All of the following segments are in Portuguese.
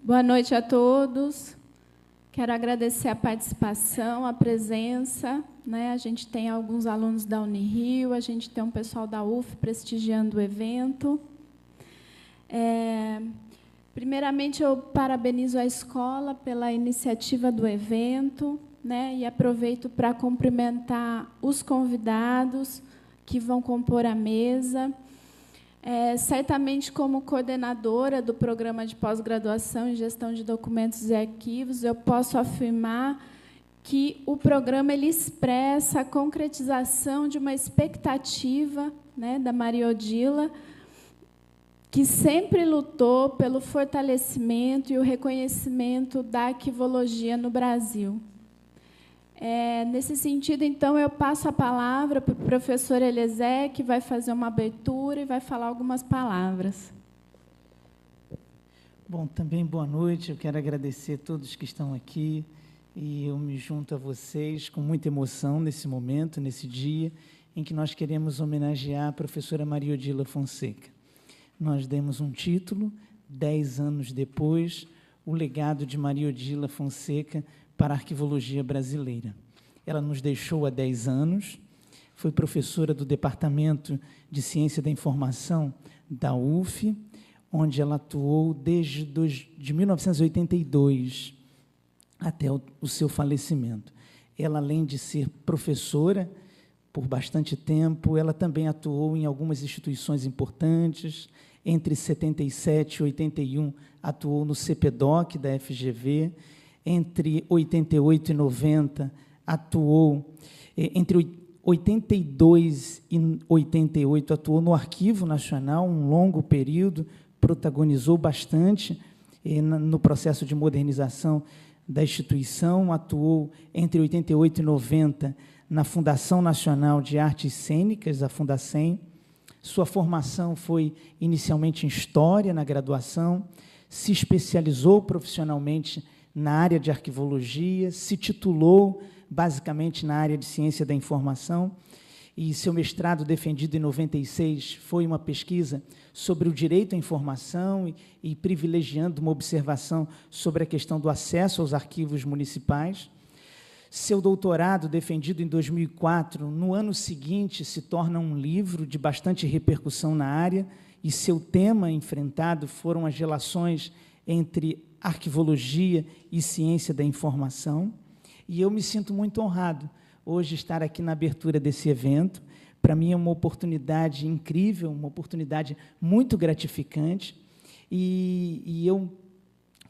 Boa noite a todos. Quero agradecer a participação, a presença, né? A gente tem alguns alunos da Unirio, a gente tem um pessoal da UF prestigiando o evento. Primeiramente, eu parabenizo a escola pela iniciativa do evento, né? E aproveito para cumprimentar os convidados que vão compor a mesa. Certamente, como coordenadora do programa de pós-graduação em gestão de documentos e arquivos, eu posso afirmar que o programa ele expressa a concretização de uma expectativa, né, da Maria Odila, que sempre lutou pelo fortalecimento e o reconhecimento da arquivologia no Brasil. Nesse sentido, então, eu passo a palavra para o professor Eliezer, que vai fazer uma abertura e vai falar algumas palavras. Bom, também boa noite. Eu quero agradecer a todos que estão aqui e eu me junto a vocês com muita emoção nesse momento, nesse dia, em que nós queremos homenagear a professora Maria Odila Fonseca. Nós demos um título, 10 anos depois, o legado de Maria Odila Fonseca para a arquivologia brasileira. Ela nos deixou há 10 anos, foi professora do Departamento de Ciência da Informação da UF, onde ela atuou desde 1982 até o seu falecimento. Ela, além de ser professora por bastante tempo, ela também atuou em algumas instituições importantes. Entre 77 e 81, atuou no CPDOC da FGV. Entre 88 e 90, atuou, entre 82 e 88, atuou no Arquivo Nacional, um longo período, protagonizou bastante no processo de modernização da instituição, atuou entre 88 e 90 na Fundação Nacional de Artes Cênicas, a Fundacem. Sua formação foi inicialmente em História, na graduação, se especializou profissionalmente na área de arquivologia, se titulou basicamente na área de ciência da informação, e seu mestrado, defendido em 96, foi uma pesquisa sobre o direito à informação e privilegiando uma observação sobre a questão do acesso aos arquivos municipais. Seu doutorado, defendido em 2004, no ano seguinte se torna um livro de bastante repercussão na área, e seu tema enfrentado foram as relações entre arquivologia e ciência da informação, e eu me sinto muito honrado hoje estar aqui na abertura desse evento. Para mim é uma oportunidade incrível, uma oportunidade muito gratificante, e eu,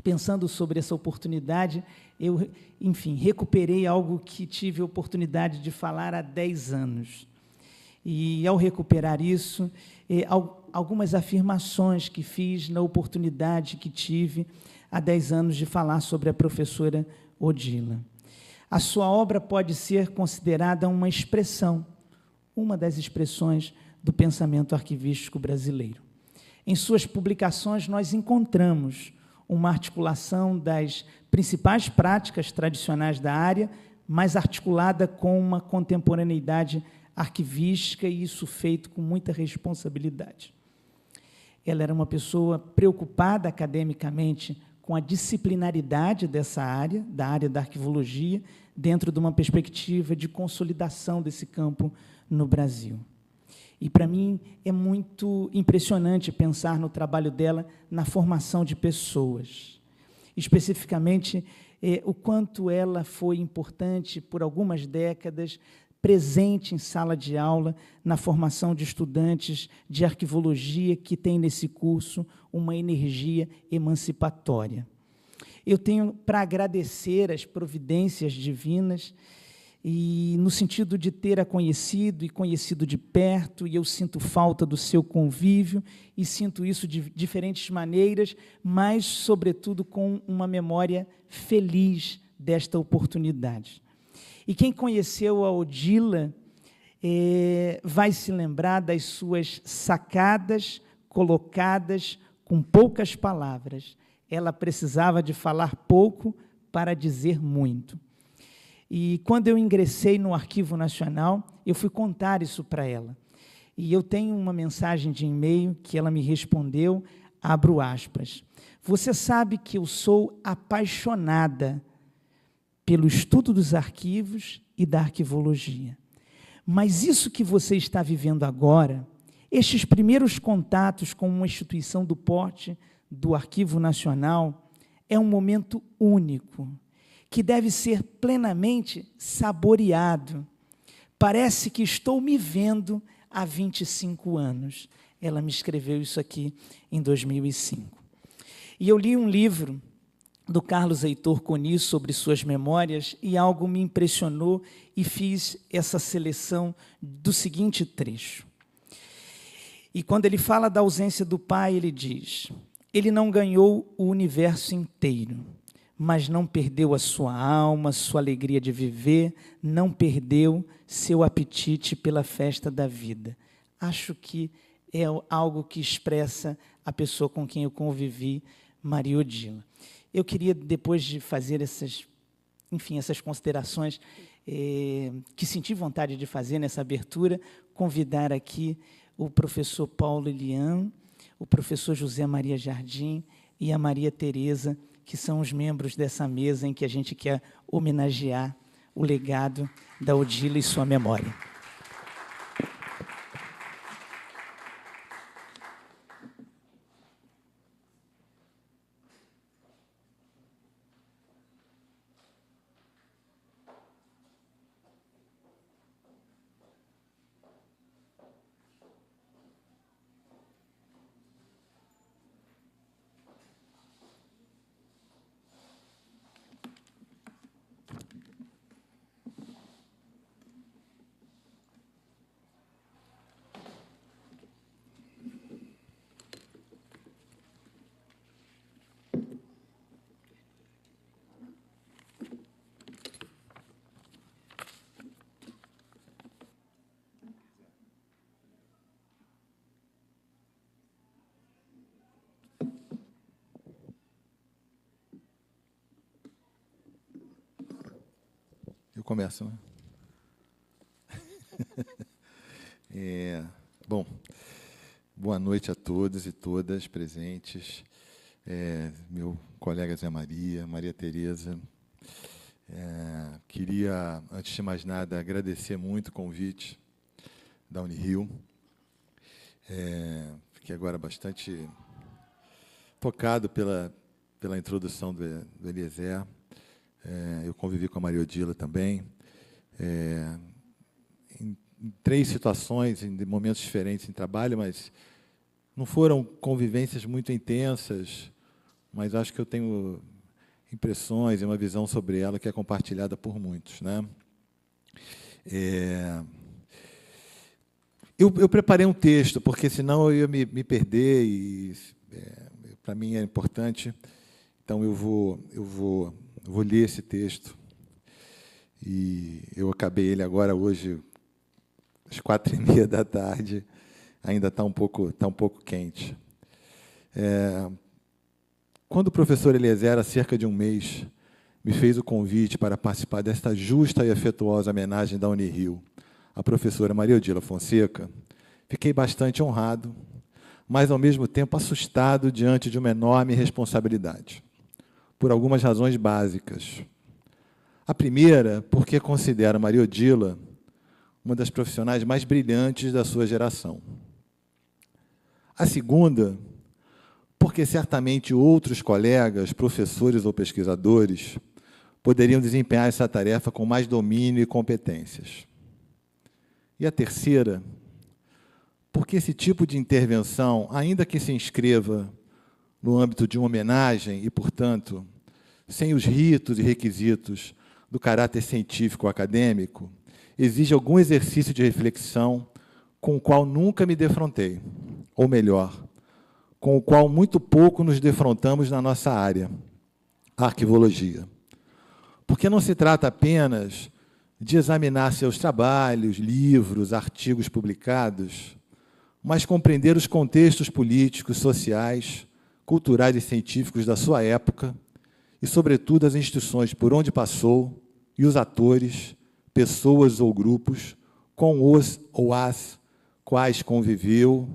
pensando sobre essa oportunidade, eu, enfim, recuperei algo que tive a oportunidade de falar há 10 anos. E, ao recuperar isso, algumas afirmações que fiz na oportunidade que tive há 10 anos de falar sobre a professora Odila. A sua obra pode ser considerada uma expressão, uma das expressões do pensamento arquivístico brasileiro. Em suas publicações, nós encontramos uma articulação das principais práticas tradicionais da área, mas articulada com uma contemporaneidade arquivística, e isso feito com muita responsabilidade. Ela era uma pessoa preocupada academicamente com a disciplinaridade dessa área, da área da arquivologia, dentro de uma perspectiva de consolidação desse campo no Brasil. E, para mim, é muito impressionante pensar no trabalho dela na formação de pessoas. Especificamente, o quanto ela foi importante, por algumas décadas, presente em sala de aula, na formação de estudantes de arquivologia que tem nesse curso uma energia emancipatória. Eu tenho para agradecer as providências divinas, e no sentido de ter a conhecido e conhecido de perto, e eu sinto falta do seu convívio, e sinto isso de diferentes maneiras, mas, sobretudo, com uma memória feliz desta oportunidade. E quem conheceu a Odila vai se lembrar das suas sacadas colocadas com poucas palavras. Ela precisava de falar pouco para dizer muito. E, quando eu ingressei no Arquivo Nacional, eu fui contar isso para ela. E eu tenho uma mensagem de e-mail que ela me respondeu, abro aspas. Você sabe que eu sou apaixonada pelo estudo dos arquivos e da arquivologia. Mas isso que você está vivendo agora, estes primeiros contatos com uma instituição do porte do Arquivo Nacional, é um momento único, que deve ser plenamente saboreado. Parece que estou me vendo há 25 anos. Ela me escreveu isso aqui em 2005. E eu li um livro do Carlos Heitor Coni sobre suas memórias e algo me impressionou e fiz essa seleção do seguinte trecho. E quando ele fala da ausência do pai, ele diz: ele não ganhou o universo inteiro, mas não perdeu a sua alma, sua alegria de viver, não perdeu seu apetite pela festa da vida. Acho que é algo que expressa a pessoa com quem eu convivi, Maria Odila. Eu queria, depois de fazer essas considerações que senti vontade de fazer nessa abertura, convidar aqui o professor Paulo Elian, o professor José Maria Jardim e a Maria Tereza, que são os membros dessa mesa em que a gente quer homenagear o legado da Odila e sua memória. Eu começo, né? Bom, boa noite a todos e todas presentes. Meu colega Zé Maria, Maria Tereza. Queria, antes de mais nada, agradecer muito o convite da Unirio. Fiquei agora bastante tocado pela introdução do Eliezer. Eu convivi com a Maria Odila também, em 3 situações, em momentos diferentes em trabalho, mas não foram convivências muito intensas, mas acho que eu tenho impressões e uma visão sobre ela que é compartilhada por muitos, né? Eu preparei um texto, porque senão eu ia me perder, e para mim é importante, então eu vou ler esse texto, e eu acabei ele agora hoje, às 4h30 da tarde, ainda está um pouco quente. Quando o professor Eliezer, há cerca de um mês, me fez o convite para participar desta justa e afetuosa homenagem da Unirio à professora Maria Odila Fonseca, fiquei bastante honrado, mas, ao mesmo tempo, assustado diante de uma enorme responsabilidade, por algumas razões básicas. A primeira, porque considero Maria Odila uma das profissionais mais brilhantes da sua geração. A segunda, porque certamente outros colegas, professores ou pesquisadores, poderiam desempenhar essa tarefa com mais domínio e competências. E a terceira, porque esse tipo de intervenção, ainda que se inscreva no âmbito de uma homenagem e, portanto, sem os ritos e requisitos do caráter científico ou acadêmico, exige algum exercício de reflexão com o qual nunca me defrontei, ou melhor, com o qual muito pouco nos defrontamos na nossa área, a arquivologia. Porque não se trata apenas de examinar seus trabalhos, livros, artigos publicados, mas compreender os contextos políticos, sociais, culturais e científicos da sua época e, sobretudo, as instituições por onde passou e os atores, pessoas ou grupos com os ou as quais conviveu,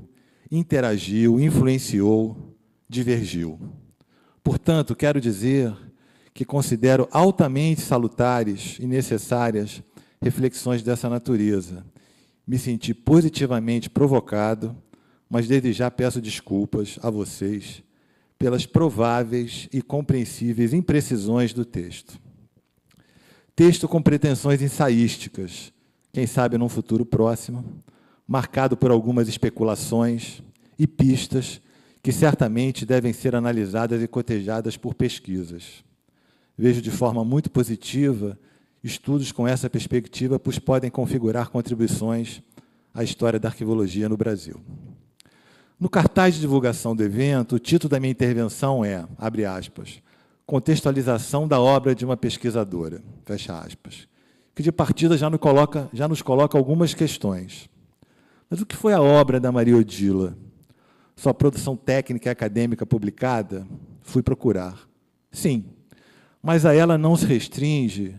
interagiu, influenciou, divergiu. Portanto, quero dizer que considero altamente salutares e necessárias reflexões dessa natureza. Me senti positivamente provocado, mas desde já peço desculpas a vocês pelas prováveis e compreensíveis imprecisões do texto. Texto com pretensões ensaísticas, quem sabe num futuro próximo, marcado por algumas especulações e pistas que certamente devem ser analisadas e cotejadas por pesquisas. Vejo de forma muito positiva estudos com essa perspectiva, pois podem configurar contribuições à história da arquivologia no Brasil. No cartaz de divulgação do evento, o título da minha intervenção é, abre aspas, contextualização da obra de uma pesquisadora, fecha aspas, que de partida já nos coloca algumas questões. Mas o que foi a obra da Maria Odila? Sua produção técnica e acadêmica publicada? Fui procurar. Sim, mas a ela não se restringe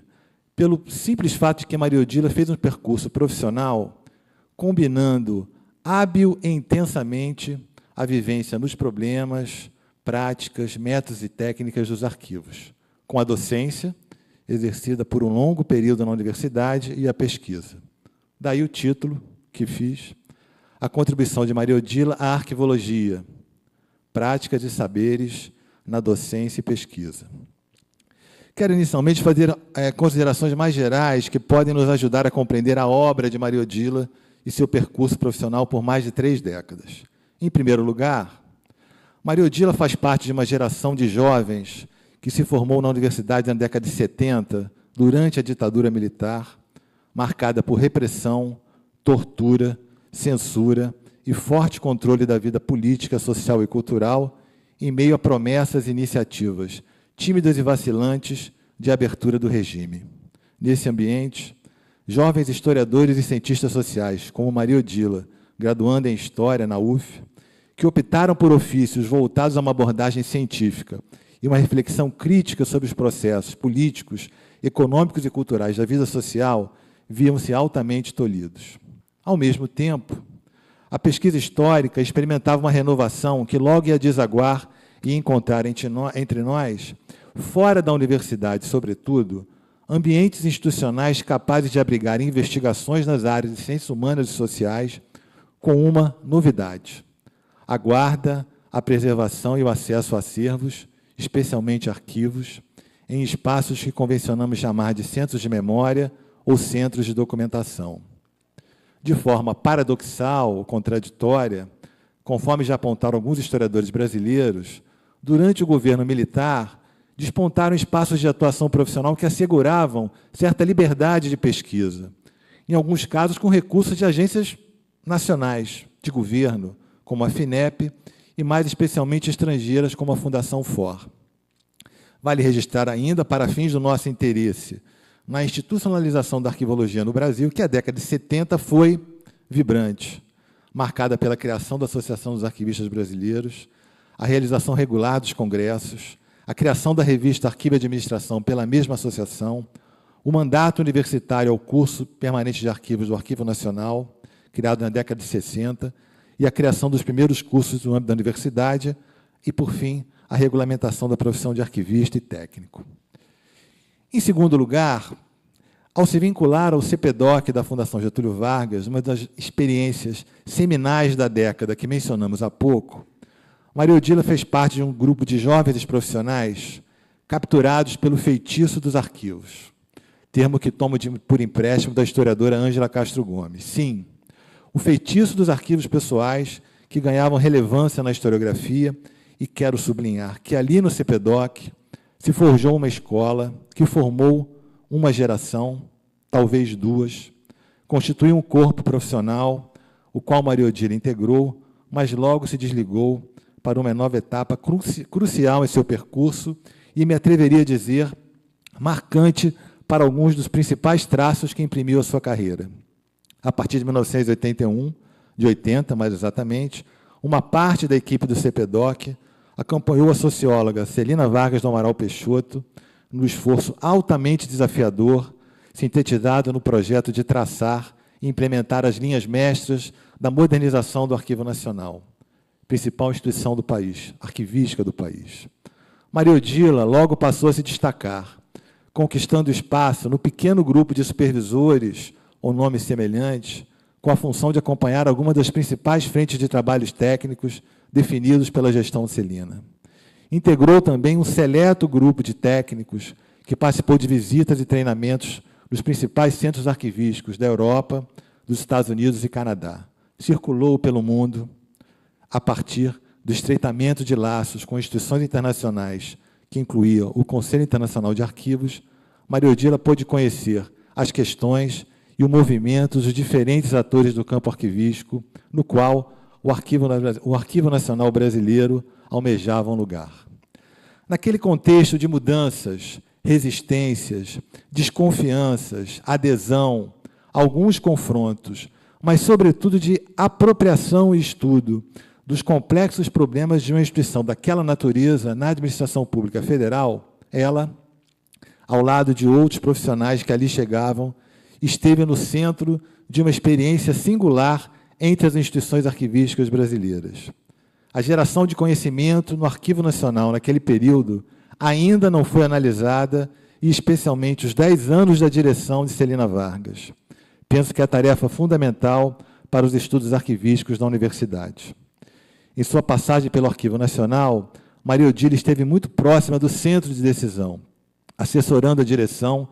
pelo simples fato de que Maria Odila fez um percurso profissional combinando hábil e intensamente a vivência nos problemas, práticas, métodos e técnicas dos arquivos, com a docência, exercida por um longo período na universidade, e a pesquisa. Daí o título que fiz, a contribuição de Maria Odila à arquivologia, práticas e saberes na docência e pesquisa. Quero inicialmente fazer considerações mais gerais que podem nos ajudar a compreender a obra de Maria Odila e seu percurso profissional por mais de 3 décadas. Em primeiro lugar, Maria Odila faz parte de uma geração de jovens que se formou na universidade na década de 70, durante a ditadura militar, marcada por repressão, tortura, censura e forte controle da vida política, social e cultural, em meio a promessas e iniciativas tímidas e vacilantes de abertura do regime. Nesse ambiente, jovens historiadores e cientistas sociais, como Maria Odila, graduanda em História na UF, que optaram por ofícios voltados a uma abordagem científica e uma reflexão crítica sobre os processos políticos, econômicos e culturais da vida social, viam-se altamente tolhidos. Ao mesmo tempo, a pesquisa histórica experimentava uma renovação que logo ia desaguar e encontrar entre nós, fora da universidade, sobretudo, ambientes institucionais capazes de abrigar investigações nas áreas de ciências humanas e sociais, com uma novidade: a guarda, a preservação e o acesso a acervos, especialmente arquivos, em espaços que convencionamos chamar de centros de memória ou centros de documentação. De forma paradoxal ou contraditória, conforme já apontaram alguns historiadores brasileiros, durante o governo militar, despontaram espaços de atuação profissional que asseguravam certa liberdade de pesquisa, em alguns casos com recursos de agências nacionais de governo, como a FINEP, e mais especialmente estrangeiras, como a Fundação FOR. Vale registrar ainda, para fins do nosso interesse, na institucionalização da arquivologia no Brasil, que a década de 70 foi vibrante, marcada pela criação da Associação dos Arquivistas Brasileiros, a realização regular dos congressos, a criação da revista Arquivo e Administração pela mesma associação, o mandato universitário ao curso permanente de arquivos do Arquivo Nacional, criado na década de 60, e a criação dos primeiros cursos no âmbito da universidade, e, por fim, a regulamentação da profissão de arquivista e técnico. Em segundo lugar, ao se vincular ao CPDOC da Fundação Getúlio Vargas, uma das experiências seminais da década que mencionamos há pouco, Maria Odila fez parte de um grupo de jovens profissionais capturados pelo feitiço dos arquivos, termo que tomo por empréstimo da historiadora Ângela Castro Gomes. Sim, o feitiço dos arquivos pessoais que ganhavam relevância na historiografia, e quero sublinhar que ali no CPDOC se forjou uma escola que formou uma geração, talvez 2, constituiu um corpo profissional, o qual Maria Odila integrou, mas logo se desligou para uma nova etapa crucial em seu percurso e, me atreveria a dizer, marcante para alguns dos principais traços que imprimiu a sua carreira. A partir de 1981, de 80 mais exatamente, uma parte da equipe do CPDOC acompanhou a socióloga Celina Vargas do Amaral Peixoto no esforço altamente desafiador, sintetizado no projeto de traçar e implementar as linhas mestras da modernização do Arquivo Nacional, principal instituição do país, arquivística do país. Maria Odila logo passou a se destacar, conquistando espaço no pequeno grupo de supervisores ou nomes semelhantes, com a função de acompanhar algumas das principais frentes de trabalhos técnicos definidos pela gestão Celina. Integrou também um seleto grupo de técnicos que participou de visitas e treinamentos dos principais centros arquivísticos da Europa, dos Estados Unidos e Canadá. Circulou pelo mundo a partir do estreitamento de laços com instituições internacionais, que incluía o Conselho Internacional de Arquivos. Maria Odila pôde conhecer as questões e o movimento dos diferentes atores do campo arquivístico, no qual o Arquivo Nacional Brasileiro almejava um lugar. Naquele contexto de mudanças, resistências, desconfianças, adesão, alguns confrontos, mas, sobretudo, de apropriação e estudo dos complexos problemas de uma instituição daquela natureza na administração pública federal, ela, ao lado de outros profissionais que ali chegavam, esteve no centro de uma experiência singular entre as instituições arquivísticas brasileiras. A geração de conhecimento no Arquivo Nacional, naquele período, ainda não foi analisada, e especialmente os 10 anos da direção de Celina Vargas. Penso que é a tarefa fundamental para os estudos arquivísticos da universidade. Em sua passagem pelo Arquivo Nacional, Maria Odila esteve muito próxima do centro de decisão, assessorando a direção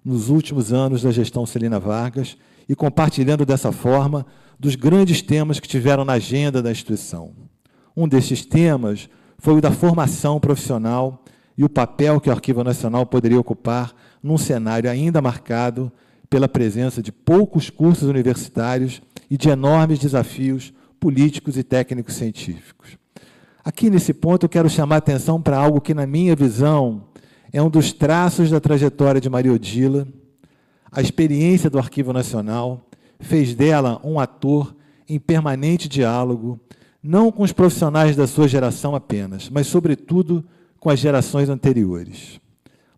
nos últimos anos da gestão Celina Vargas e compartilhando dessa forma dos grandes temas que tiveram na agenda da instituição. Um destes temas foi o da formação profissional e o papel que o Arquivo Nacional poderia ocupar num cenário ainda marcado pela presença de poucos cursos universitários e de enormes desafios políticos e técnicos científicos. Aqui, nesse ponto, eu quero chamar a atenção para algo que, na minha visão, é um dos traços da trajetória de Maria Odila. A experiência do Arquivo Nacional fez dela um ator em permanente diálogo, não com os profissionais da sua geração apenas, mas, sobretudo, com as gerações anteriores.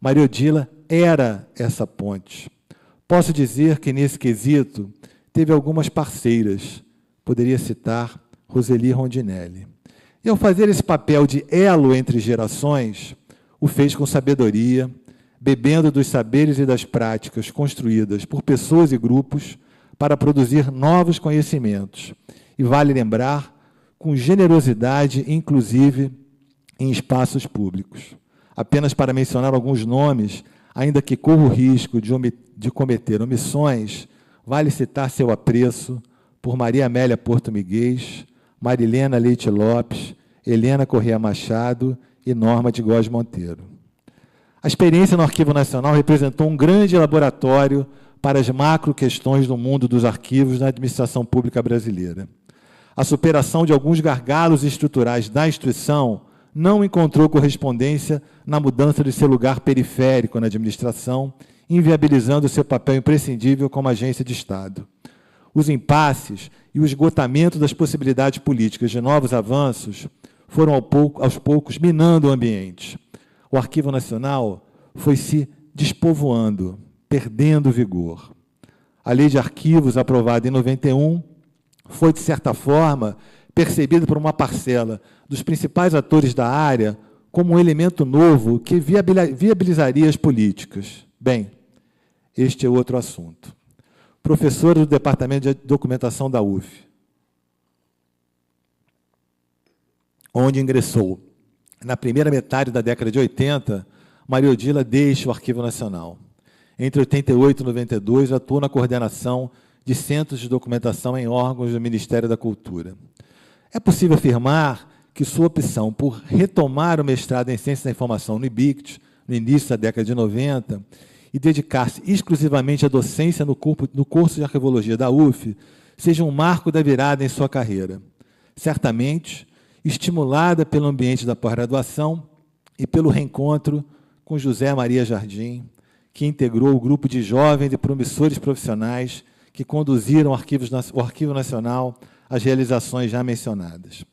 Maria Odila era essa ponte. Posso dizer que, nesse quesito, teve algumas parceiras. Poderia citar Roseli Rondinelli. E, ao fazer esse papel de elo entre gerações, o fez com sabedoria, bebendo dos saberes e das práticas construídas por pessoas e grupos para produzir novos conhecimentos. E vale lembrar, com generosidade, inclusive em espaços públicos. Apenas para mencionar alguns nomes, ainda que corra o risco de cometer omissões, vale citar seu apreço por Maria Amélia Porto Miguez, Marilena Leite Lopes, Helena Corrêa Machado e Norma de Góes Monteiro. A experiência no Arquivo Nacional representou um grande laboratório para as macro-questões do mundo dos arquivos na administração pública brasileira. A superação de alguns gargalos estruturais da instituição não encontrou correspondência na mudança de seu lugar periférico na administração, inviabilizando seu papel imprescindível como agência de Estado. Os impasses e o esgotamento das possibilidades políticas de novos avanços foram aos poucos minando o ambiente. O Arquivo Nacional foi se despovoando, perdendo vigor. A Lei de Arquivos, aprovada em 91, foi, de certa forma, percebida por uma parcela dos principais atores da área como um elemento novo que viabilizaria as políticas. Bem, este é outro assunto. Professora do Departamento de Documentação da UF, onde ingressou na primeira metade da década de 80, Maria Odila deixa o Arquivo Nacional. Entre 88 e 92, atuou na coordenação de centros de documentação em órgãos do Ministério da Cultura. É possível afirmar que sua opção por retomar o mestrado em Ciência da Informação no IBICT, no início da década de 90, e dedicar-se exclusivamente à docência no curso de Arquivologia da UF, seja um marco da virada em sua carreira. Certamente, estimulada pelo ambiente da pós-graduação e pelo reencontro com José Maria Jardim, que integrou o grupo de jovens e promissores profissionais que conduziram o Arquivo Nacional às realizações já mencionadas.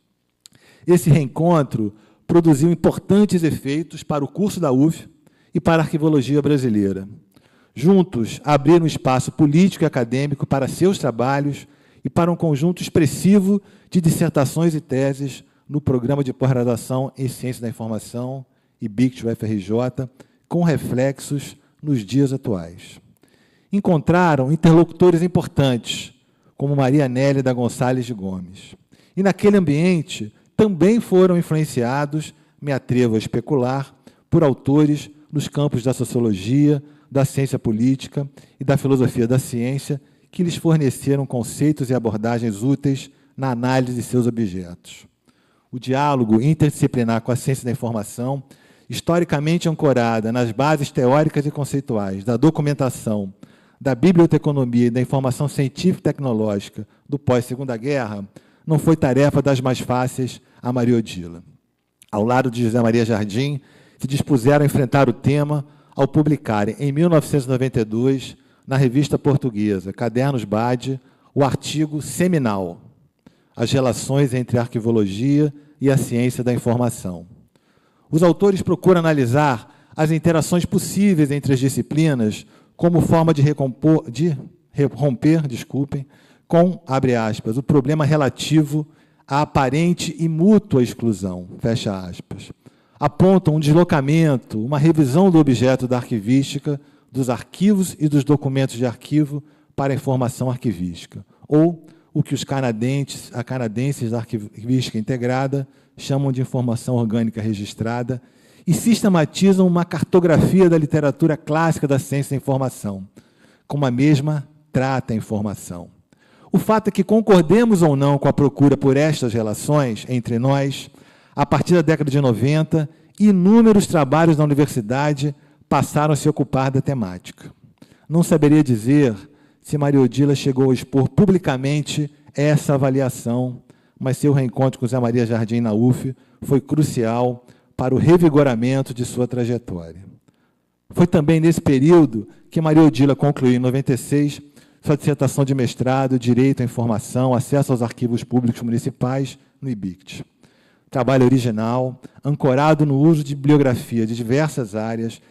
Esse reencontro produziu importantes efeitos para o curso da UF e para a arquivologia brasileira. Juntos, abriram espaço político e acadêmico para seus trabalhos e para um conjunto expressivo de dissertações e teses no programa de pós-graduação em Ciência da Informação IBICT UFRJ, com reflexos nos dias atuais. Encontraram interlocutores importantes, como Maria Nélida Gonçalves de Gomes. E, naquele ambiente, também foram influenciados, me atrevo a especular, por autores nos campos da sociologia, da ciência política e da filosofia da ciência, que lhes forneceram conceitos e abordagens úteis na análise de seus objetos. O diálogo interdisciplinar com a ciência da informação, historicamente ancorada nas bases teóricas e conceituais da documentação, da biblioteconomia e da informação científica e tecnológica do pós-Segunda Guerra, não foi tarefa das mais fáceis a Maria Odila. Ao lado de José Maria Jardim, se dispuseram a enfrentar o tema ao publicarem, em 1992, na revista portuguesa Cadernos Bade, o artigo seminal, As Relações entre a Arquivologia e a Ciência da Informação. Os autores procuram analisar as interações possíveis entre as disciplinas como forma de romper com, abre aspas, o problema relativo à aparente e mútua exclusão, fecha aspas. Apontam um deslocamento, uma revisão do objeto da arquivística, dos arquivos e dos documentos de arquivo para a informação arquivística, ou o que os canadenses da arquivística integrada chamam de informação orgânica registrada, e sistematizam uma cartografia da literatura clássica da ciência da informação, como a mesma trata a informação. O fato é que, concordemos ou não com a procura por estas relações entre nós, a partir da década de 90, inúmeros trabalhos da universidade passaram a se ocupar da temática. Não saberia dizer se Maria Odila chegou a expor publicamente essa avaliação, mas seu reencontro com Zé Maria Jardim na UF foi crucial para o revigoramento de sua trajetória. Foi também nesse período que Maria Odila concluiu, em 96, sua dissertação de mestrado, Direito à Informação, Acesso aos Arquivos Públicos Municipais, no IBICT. Trabalho original, ancorado no uso de bibliografia de diversas áreas,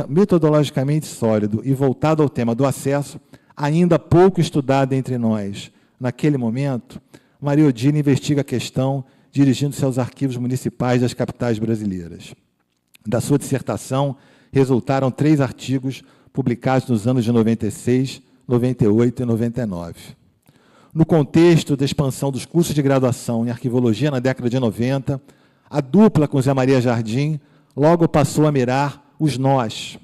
metodologicamente sólido e voltado ao tema do acesso, ainda pouco estudado entre nós. Naquele momento, Maria Odila investiga a questão dirigindo-se aos arquivos municipais das capitais brasileiras. Da sua dissertação, resultaram 3 artigos publicados nos anos de 96, 98 e 99. No contexto da expansão dos cursos de graduação em arquivologia na década de 90, a dupla com Zé Maria Jardim logo passou a mirar os nós,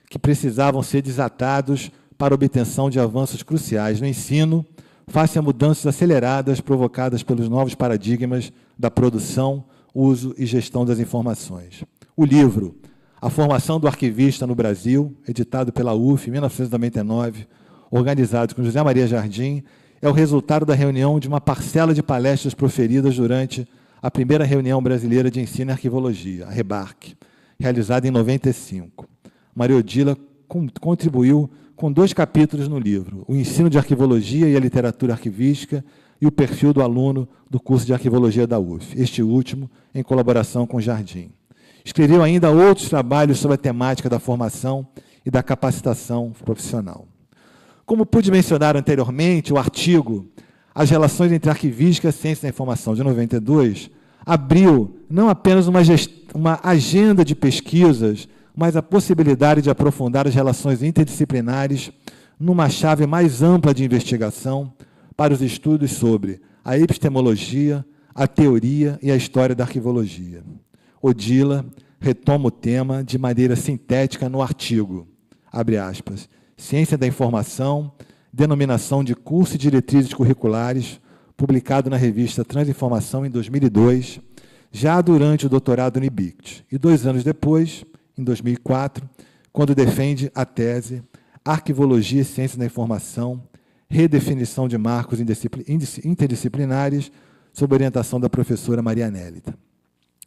que precisavam ser desatados para a obtenção de avanços cruciais no ensino, face a mudanças aceleradas provocadas pelos novos paradigmas da produção, uso e gestão das informações. O livro A Formação do Arquivista no Brasil, editado pela UF em 1999, organizado com José Maria Jardim, é o resultado da reunião de uma parcela de palestras proferidas durante a primeira reunião brasileira de ensino em arquivologia, a REBARC, realizada em 95. Maria Odila contribuiu com 2 capítulos no livro, o ensino de arquivologia e a literatura arquivística e o perfil do aluno do curso de arquivologia da UF, este último em colaboração com Jardim. Escreveu ainda outros trabalhos sobre a temática da formação e da capacitação profissional. Como pude mencionar anteriormente, o artigo As Relações entre Arquivística e a Ciência da Informação, de 92, abriu não apenas uma agenda de pesquisas, mas a possibilidade de aprofundar as relações interdisciplinares numa chave mais ampla de investigação para os estudos sobre a epistemologia, a teoria e a história da arquivologia. Odila retoma o tema de maneira sintética no artigo, abre aspas, Ciência da Informação, denominação de curso e diretrizes curriculares, publicado na revista Transinformação em 2002, já durante o doutorado no IBICT, e 2 anos depois, em 2004, quando defende a tese Arquivologia e Ciência da Informação, redefinição de marcos interdisciplinares, sob orientação da professora Maria Nélida.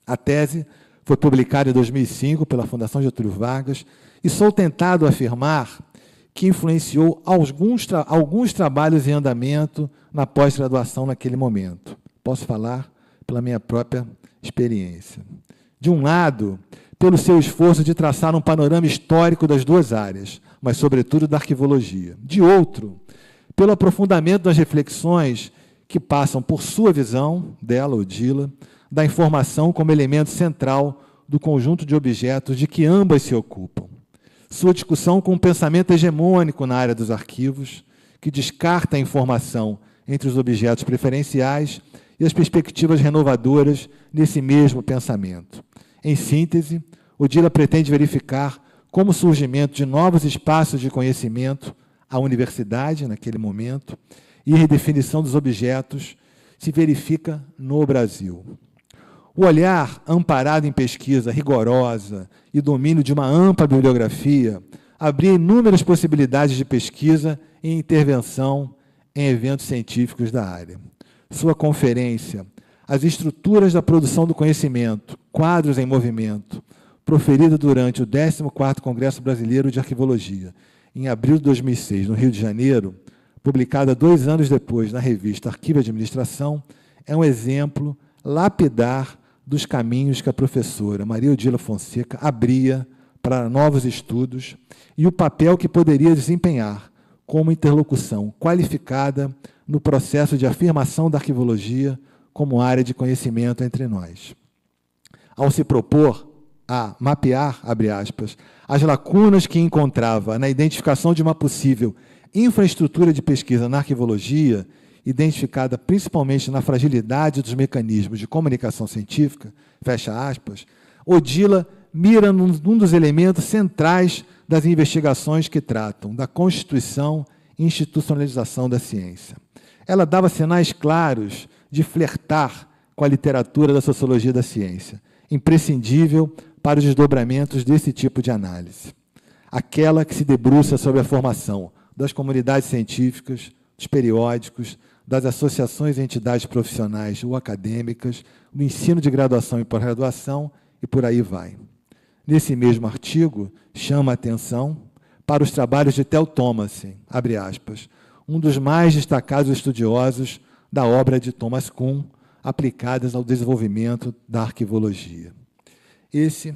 A tese foi publicada em 2005 pela Fundação Getúlio Vargas e sou tentado a afirmar que influenciou alguns trabalhos em andamento na pós-graduação naquele momento. Posso falar pela minha própria experiência. De um lado, pelo seu esforço de traçar um panorama histórico das 2 áreas, mas, sobretudo, da arquivologia. De outro, pelo aprofundamento das reflexões que passam por sua visão, dela, Odila, da informação como elemento central do conjunto de objetos de que ambas se ocupam. Sua discussão com um pensamento hegemônico na área dos arquivos, que descarta a informação entre os objetos preferenciais e as perspectivas renovadoras nesse mesmo pensamento. Em síntese, Odila pretende verificar como o surgimento de novos espaços de conhecimento, a universidade, naquele momento, e a redefinição dos objetos se verifica no Brasil. O olhar amparado em pesquisa rigorosa e domínio de uma ampla bibliografia abria inúmeras possibilidades de pesquisa e intervenção em eventos científicos da área. Sua conferência, As Estruturas da Produção do Conhecimento, Quadros em Movimento, proferida durante o 14º Congresso Brasileiro de Arquivologia, em abril de 2006, no Rio de Janeiro, publicada 2 anos depois na revista Arquivo e Administração, é um exemplo lapidar dos caminhos que a professora Maria Odila Fonseca abria para novos estudos e o papel que poderia desempenhar como interlocução qualificada no processo de afirmação da arquivologia como área de conhecimento entre nós. Ao se propor a mapear, abre aspas, as lacunas que encontrava na identificação de uma possível infraestrutura de pesquisa na arquivologia, identificada principalmente na fragilidade dos mecanismos de comunicação científica, fecha aspas, Odila mira num dos elementos centrais das investigações que tratam da constituição e institucionalização da ciência. Ela dava sinais claros de flertar com a literatura da sociologia da ciência, imprescindível para os desdobramentos desse tipo de análise. Aquela que se debruça sobre a formação das comunidades científicas, dos periódicos, das associações e entidades profissionais ou acadêmicas, do ensino de graduação e pós-graduação, e por aí vai. Nesse mesmo artigo, chama a atenção para os trabalhos de Theo Thomas, abre aspas, um dos mais destacados estudiosos da obra de Thomas Kuhn, aplicadas ao desenvolvimento da arquivologia. Esse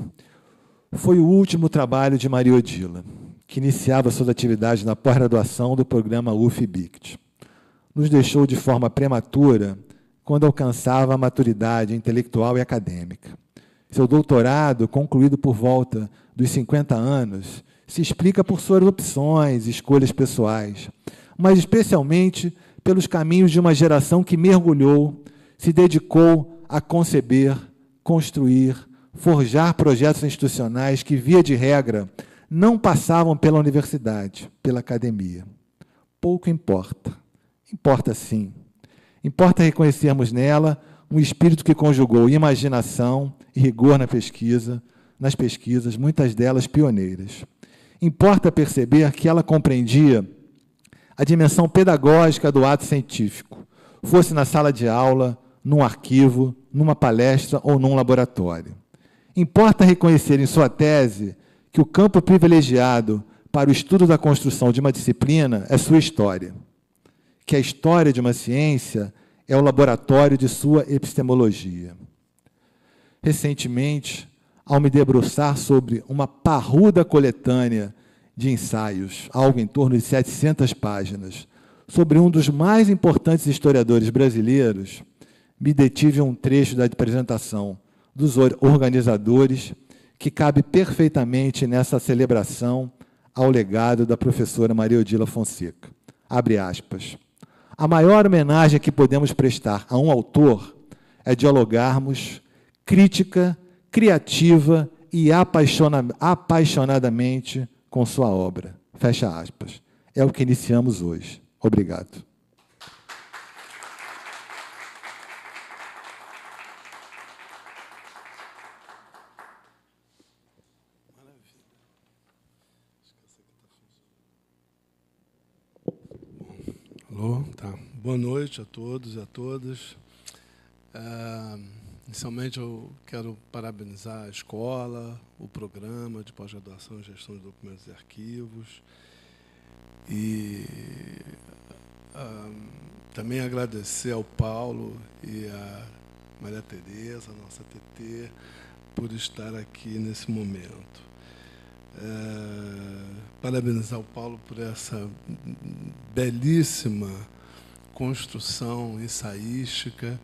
foi o último trabalho de Maria Odila, que iniciava suas atividades na pós-graduação do programa UF-BICT. Nos deixou de forma prematura quando alcançava a maturidade intelectual e acadêmica. Seu doutorado, concluído por volta dos 50 anos, se explica por suas opções e escolhas pessoais, mas especialmente pelos caminhos de uma geração que mergulhou, se dedicou a conceber, construir, forjar projetos institucionais que, via de regra, não passavam pela universidade, pela academia. Pouco importa. Importa sim. Importa reconhecermos nela um espírito que conjugou imaginação e rigor nas pesquisas, muitas delas pioneiras. Importa perceber que ela compreendia a dimensão pedagógica do ato científico, fosse na sala de aula, num arquivo, numa palestra ou num laboratório. Importa reconhecer em sua tese que o campo privilegiado para o estudo da construção de uma disciplina é sua história, que a história de uma ciência é o laboratório de sua epistemologia. Recentemente, ao me debruçar sobre uma parruda coletânea de ensaios, algo em torno de 700 páginas, sobre um dos mais importantes historiadores brasileiros, me detive a um trecho da apresentação dos organizadores que cabe perfeitamente nessa celebração ao legado da professora Maria Odila Fonseca. Abre aspas. A maior homenagem que podemos prestar a um autor é dialogarmos crítica, criativa e apaixonadamente com sua obra. Fecha aspas. É o que iniciamos hoje. Obrigado. Alô, tá. Boa noite a todos e a todas. Inicialmente, eu quero parabenizar a escola, o programa de pós-graduação em gestão de documentos e arquivos. E também agradecer ao Paulo e à Maria Tereza, nossa TT, por estar aqui nesse momento. Parabenizar o Paulo por essa belíssima construção ensaística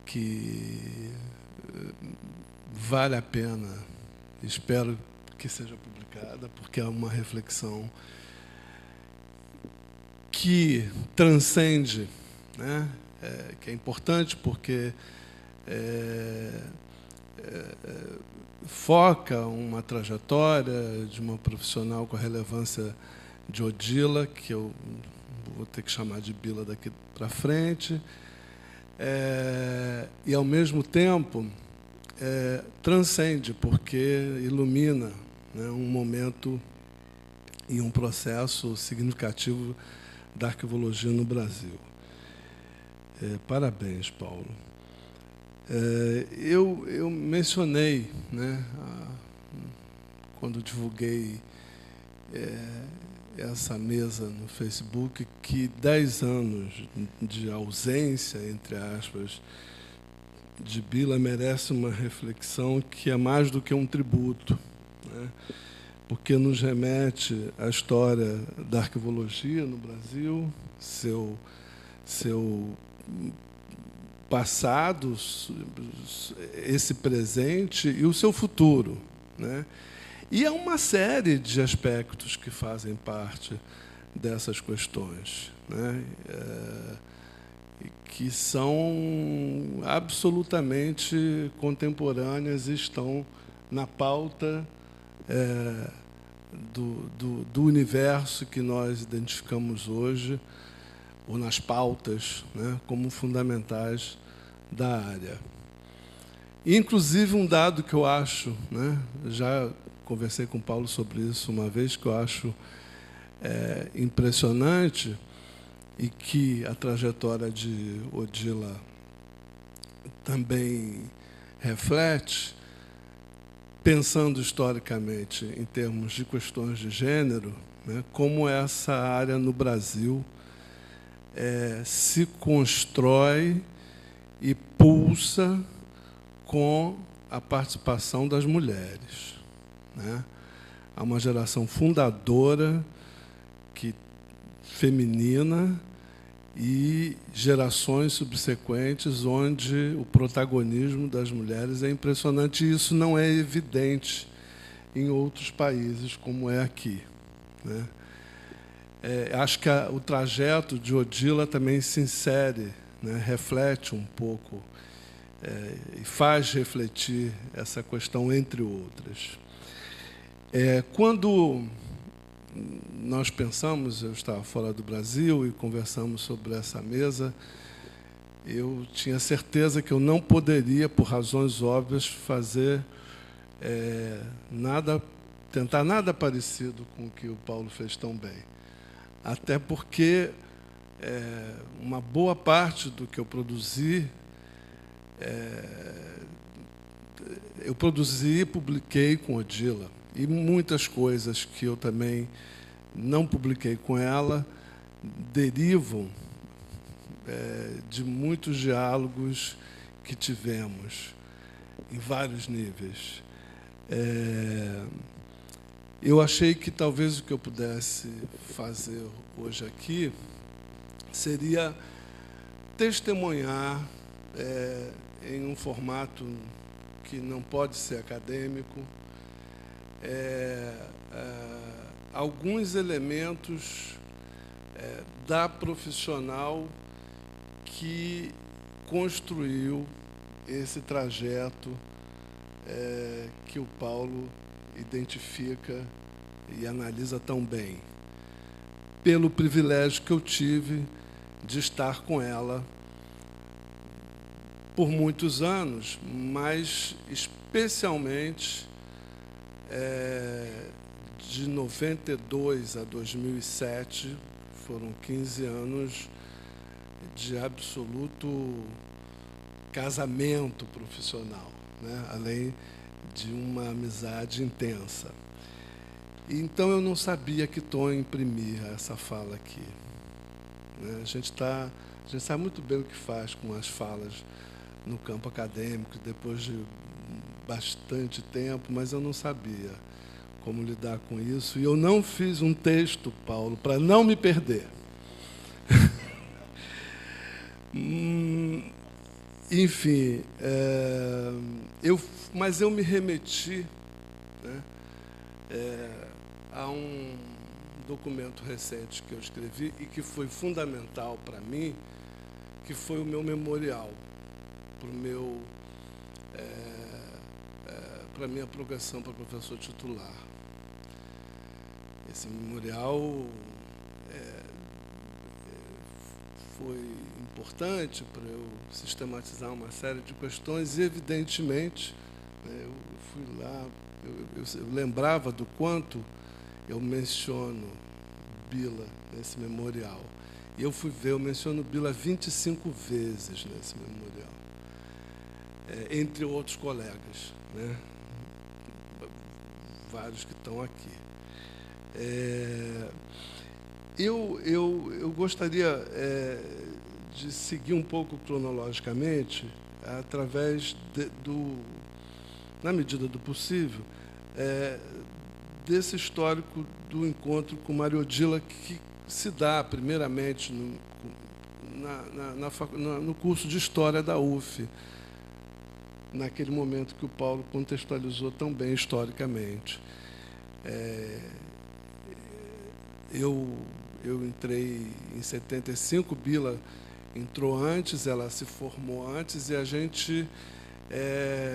que vale a pena, espero que seja publicada, porque é uma reflexão que transcende, né? Que é importante porque foca uma trajetória de uma profissional com a relevância de Odila, que eu vou ter que chamar de Bila daqui para frente, e, ao mesmo tempo, transcende, porque ilumina, né, um momento e um processo significativo da arquivologia no Brasil. Parabéns, Paulo. Eu mencionei, né, quando divulguei essa mesa no Facebook, que 10 anos de ausência, entre aspas, de Bila merece uma reflexão que é mais do que um tributo, né, porque nos remete à história da arquivologia no Brasil, seu passado, esse presente e o seu futuro, né? E há uma série de aspectos que fazem parte dessas questões, né? Que são absolutamente contemporâneas e estão na pauta do universo que nós identificamos hoje, ou nas pautas, né, como fundamentais da área. Inclusive, um dado que eu acho, né, já conversei com o Paulo sobre isso uma vez, que eu acho impressionante, e que a trajetória de Odila também reflete, pensando historicamente em termos de questões de gênero, né, como essa área no Brasil se constrói e pulsa com a participação das mulheres, né? Há uma geração fundadora feminina e gerações subsequentes onde o protagonismo das mulheres é impressionante, e isso não é evidente em outros países como é aqui, né? Acho que o trajeto de Odila também se insere, né, reflete um pouco e faz refletir essa questão, entre outras. Quando nós pensamos, eu estava fora do Brasil e conversamos sobre essa mesa, eu tinha certeza que eu não poderia, por razões óbvias, fazer tentar nada parecido com o que o Paulo fez tão bem. Até porque uma boa parte do que eu produzi e publiquei com Odila. E muitas coisas que eu também não publiquei com ela derivam de muitos diálogos que tivemos em vários níveis. Eu achei que talvez o que eu pudesse fazer hoje aqui seria testemunhar em um formato que não pode ser acadêmico, alguns elementos da profissional que construiu esse trajeto que o Paulo identifica e analisa tão bem, pelo privilégio que eu tive de estar com ela por muitos anos, mas especialmente de 92 a 2007, foram 15 anos de absoluto casamento profissional, né? Além de uma amizade intensa. Então, eu não sabia que tom imprimir a essa fala aqui, né? A gente sabe muito bem o que faz com as falas no campo acadêmico, depois de bastante tempo, mas eu não sabia como lidar com isso. E eu não fiz um texto, Paulo, para não me perder. Enfim, mas eu me remeti, né, a um documento recente que eu escrevi e que foi fundamental para mim, que foi o meu memorial, para a minha progressão para professor titular. Esse memorial foi importante para eu sistematizar uma série de questões e, evidentemente, eu fui lá, eu lembrava do quanto eu menciono Bila nesse memorial. E eu fui ver, eu menciono Bila 25 vezes nesse memorial, entre outros colegas, né? Vários que estão aqui. Eu gostaria de seguir um pouco cronologicamente, através na medida do possível, desse histórico do encontro com Maria Odila, que se dá, primeiramente, no curso de História da UF, naquele momento que o Paulo contextualizou tão bem historicamente. Eu entrei em 75, Bila entrou antes, ela se formou antes, e a gente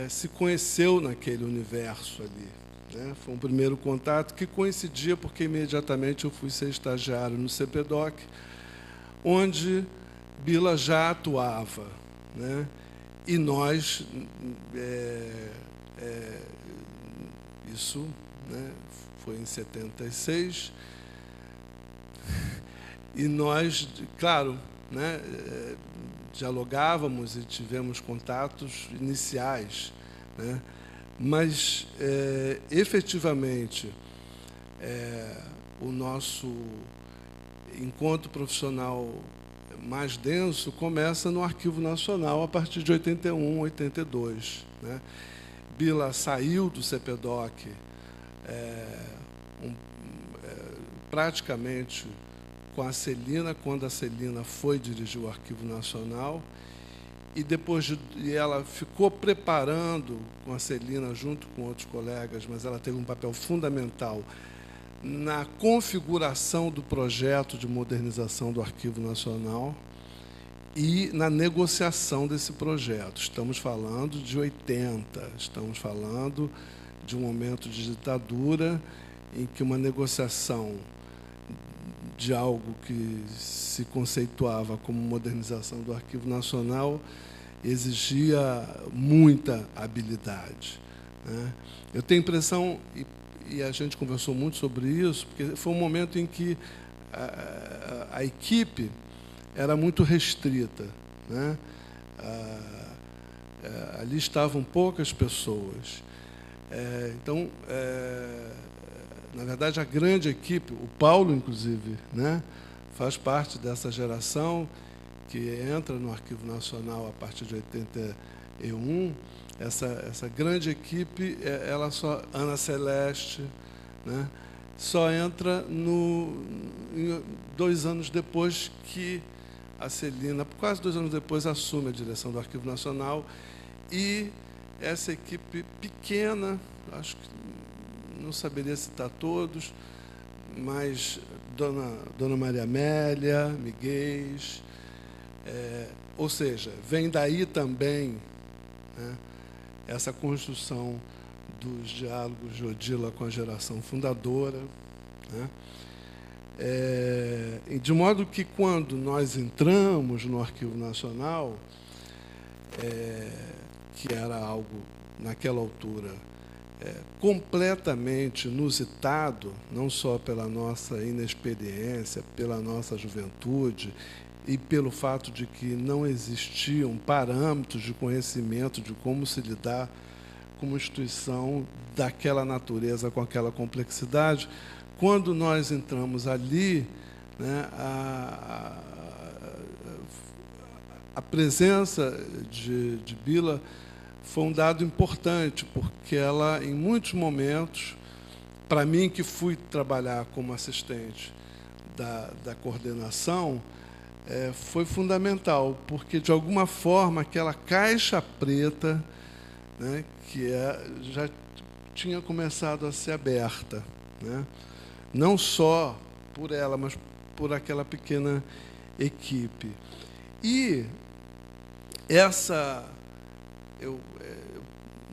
se conheceu naquele universo ali, né? Foi um primeiro contato que coincidia, porque imediatamente eu fui ser estagiário no CPDOC, onde Bila já atuava, né? E nós, isso, né, foi em 76, e nós, claro, né, dialogávamos e tivemos contatos iniciais, né, mas, efetivamente, o nosso encontro profissional mais denso começa no Arquivo Nacional a partir de 81, 82. Né? Bila saiu do CPDOC praticamente com a Celina, quando a Celina foi dirigir o Arquivo Nacional, e depois ela ficou preparando com a Celina, junto com outros colegas, mas ela teve um papel fundamental na configuração do projeto de modernização do Arquivo Nacional e na negociação desse projeto. Estamos falando de 80, estamos falando de um momento de ditadura em que uma negociação de algo que se conceituava como modernização do Arquivo Nacional exigia muita habilidade, né? Eu tenho a impressão, e a gente conversou muito sobre isso, porque foi um momento em que a equipe era muito restrita, né? Ali estavam poucas pessoas. Então, na verdade, a grande equipe, o Paulo, inclusive, né, faz parte dessa geração que entra no Arquivo Nacional a partir de 81. Essa grande equipe, ela só, Ana Celeste, né, só entra 2 anos depois que a Celina, quase 2 anos depois, assume a direção do Arquivo Nacional, e essa equipe pequena, acho que não saberia citar todos, mas Dona Maria Amélia, Miguel, ou seja, vem daí também, né, essa construção dos diálogos de Odila com a geração fundadora, né? De modo que, quando nós entramos no Arquivo Nacional, que era algo, naquela altura, completamente inusitado, não só pela nossa inexperiência, pela nossa juventude, e pelo fato de que não existiam parâmetros de conhecimento de como se lidar com uma instituição daquela natureza, com aquela complexidade. Quando nós entramos ali, né, a presença de Bila foi um dado importante, porque ela, em muitos momentos, para mim, que fui trabalhar como assistente da coordenação, foi fundamental, porque, de alguma forma, aquela caixa preta, né, que já tinha começado a ser aberta, né, não só por ela, mas por aquela pequena equipe. E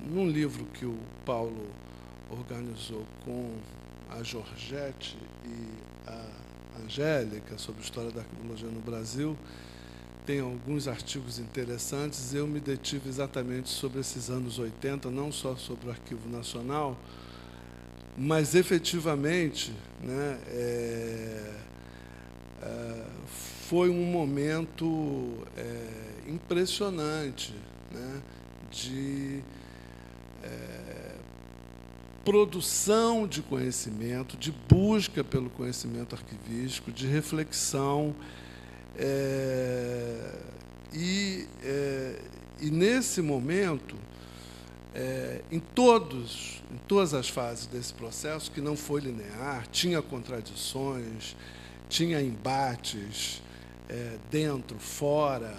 num livro que o Paulo organizou com a Georgette e a Angélica, sobre a história da arquivologia no Brasil, tem alguns artigos interessantes. Eu me detive exatamente sobre esses anos 80, não só sobre o Arquivo Nacional, mas, efetivamente, né, foi um momento impressionante, né, de produção de conhecimento, de busca pelo conhecimento arquivístico, de reflexão. E nesse momento, em todas as fases desse processo, que não foi linear, tinha contradições, tinha embates, dentro, fora,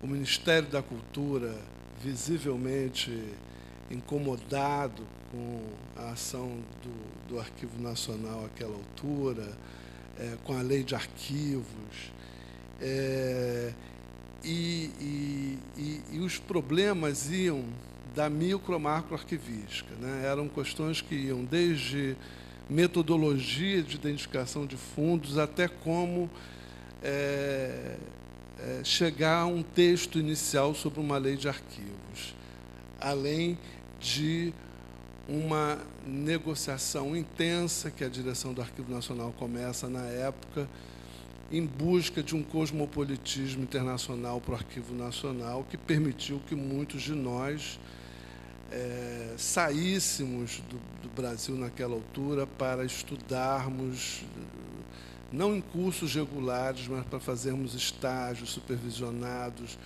o Ministério da Cultura visivelmente incomodado com a ação do Arquivo Nacional àquela altura, com a lei de arquivos, e os problemas iam da micro a macro arquivística, né? Eram questões que iam desde metodologia de identificação de fundos até como chegar a um texto inicial sobre uma lei de arquivos, além de uma negociação intensa que a direção do Arquivo Nacional começa na época, em busca de um cosmopolitismo internacional para o Arquivo Nacional, que permitiu que muitos de nós saíssemos do Brasil naquela altura para estudarmos, não em cursos regulares, mas para fazermos estágios supervisionados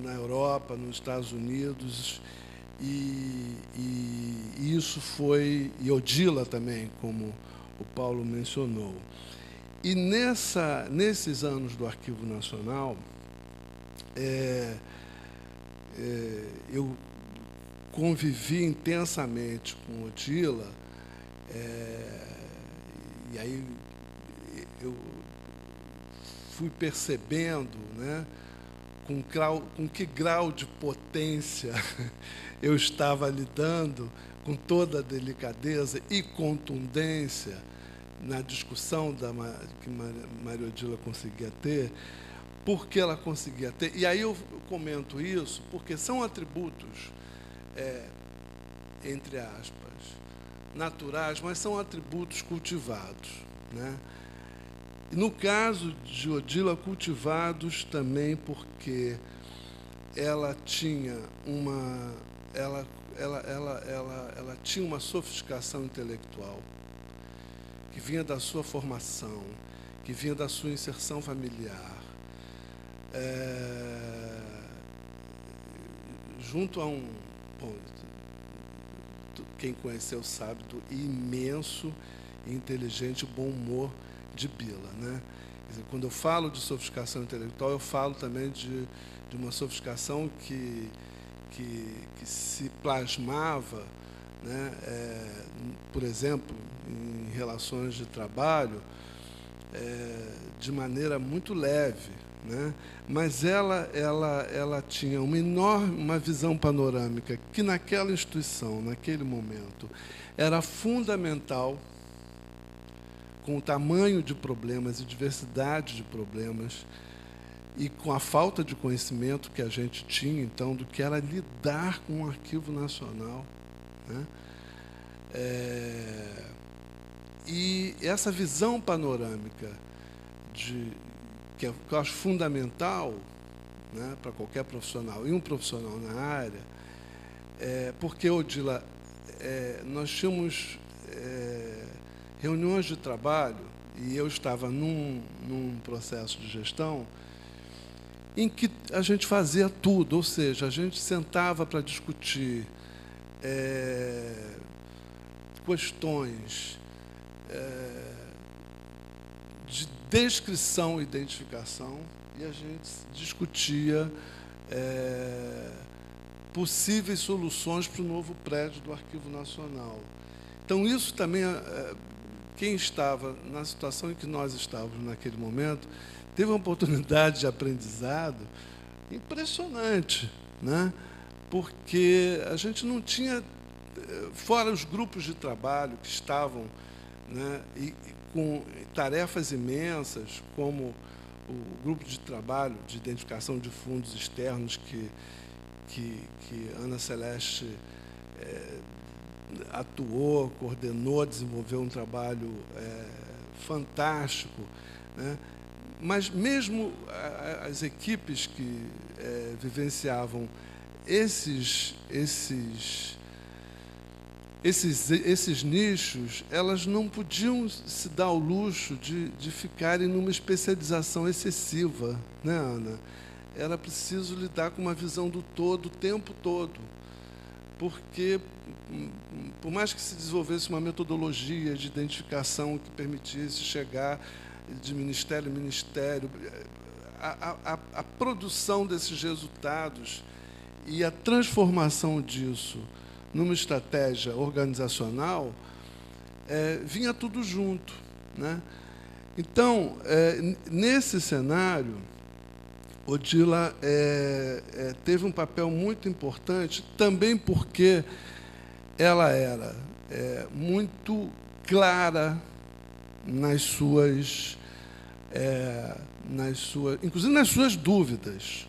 na Europa, nos Estados Unidos, e isso foi, e Odila também, como o Paulo mencionou. E nesses anos do Arquivo Nacional, eu convivi intensamente com Odila, e aí eu fui percebendo, né, com que grau de potência eu estava lidando, com toda a delicadeza e contundência na discussão que Maria Odila conseguia ter, porque ela conseguia ter. E aí eu comento isso porque são atributos, entre aspas, naturais, mas são atributos cultivados, né? E no caso de Odila, cultivados também porque ela tinha ela tinha uma sofisticação intelectual que vinha da sua formação, que vinha da sua inserção familiar, junto a quem conheceu sabe do imenso e inteligente bom humor de Bila, né? Quer dizer, quando eu falo de sofisticação intelectual, eu falo também de uma sofisticação que se plasmava, né, por exemplo, em relações de trabalho, de maneira muito leve, né? Mas ela tinha uma visão panorâmica que naquela instituição, naquele momento, era fundamental, com o tamanho de problemas e diversidade de problemas, e com a falta de conhecimento que a gente tinha, então, do que era lidar com o Arquivo Nacional, né? E essa visão panorâmica, que eu acho fundamental, né, para qualquer profissional, e um profissional na área, porque, Odila, nós tínhamos reuniões de trabalho, e eu estava num processo de gestão, em que a gente fazia tudo, ou seja, a gente sentava para discutir questões descrição e identificação, e a gente discutia possíveis soluções para o novo prédio do Arquivo Nacional. Então, isso também, quem estava na situação em que nós estávamos naquele momento, teve uma oportunidade de aprendizado impressionante, né? Porque a gente não tinha, fora os grupos de trabalho que estavam, né, e com tarefas imensas, como o grupo de trabalho de identificação de fundos externos que Ana Celeste atuou, coordenou, desenvolveu um trabalho fantástico, né? Mas mesmo as equipes que vivenciavam esses nichos, elas não podiam se dar ao luxo de ficarem numa especialização excessiva, né, Ana? Era preciso lidar com uma visão do todo o tempo todo, porque, por mais que se desenvolvesse uma metodologia de identificação que permitisse chegar de ministério em ministério, a produção desses resultados e a transformação disso numa estratégia organizacional, vinha tudo junto, né? Então, nesse cenário, Odila teve um papel muito importante, também porque ela era muito clara inclusive nas suas dúvidas,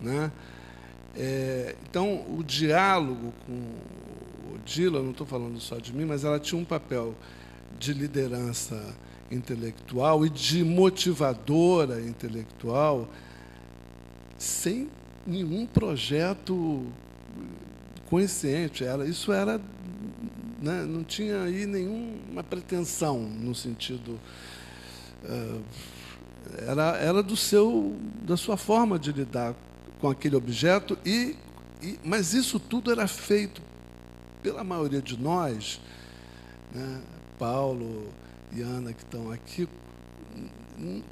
né? Então, o diálogo com Odila, não estou falando só de mim, mas ela tinha um papel de liderança intelectual e de motivadora intelectual, sem nenhum projeto consciente. Isso era, né, não tinha aí nenhuma pretensão no sentido, era da sua forma de lidar com aquele objeto, mas isso tudo era feito pela maioria de nós, né, Paulo e Ana, que estão aqui,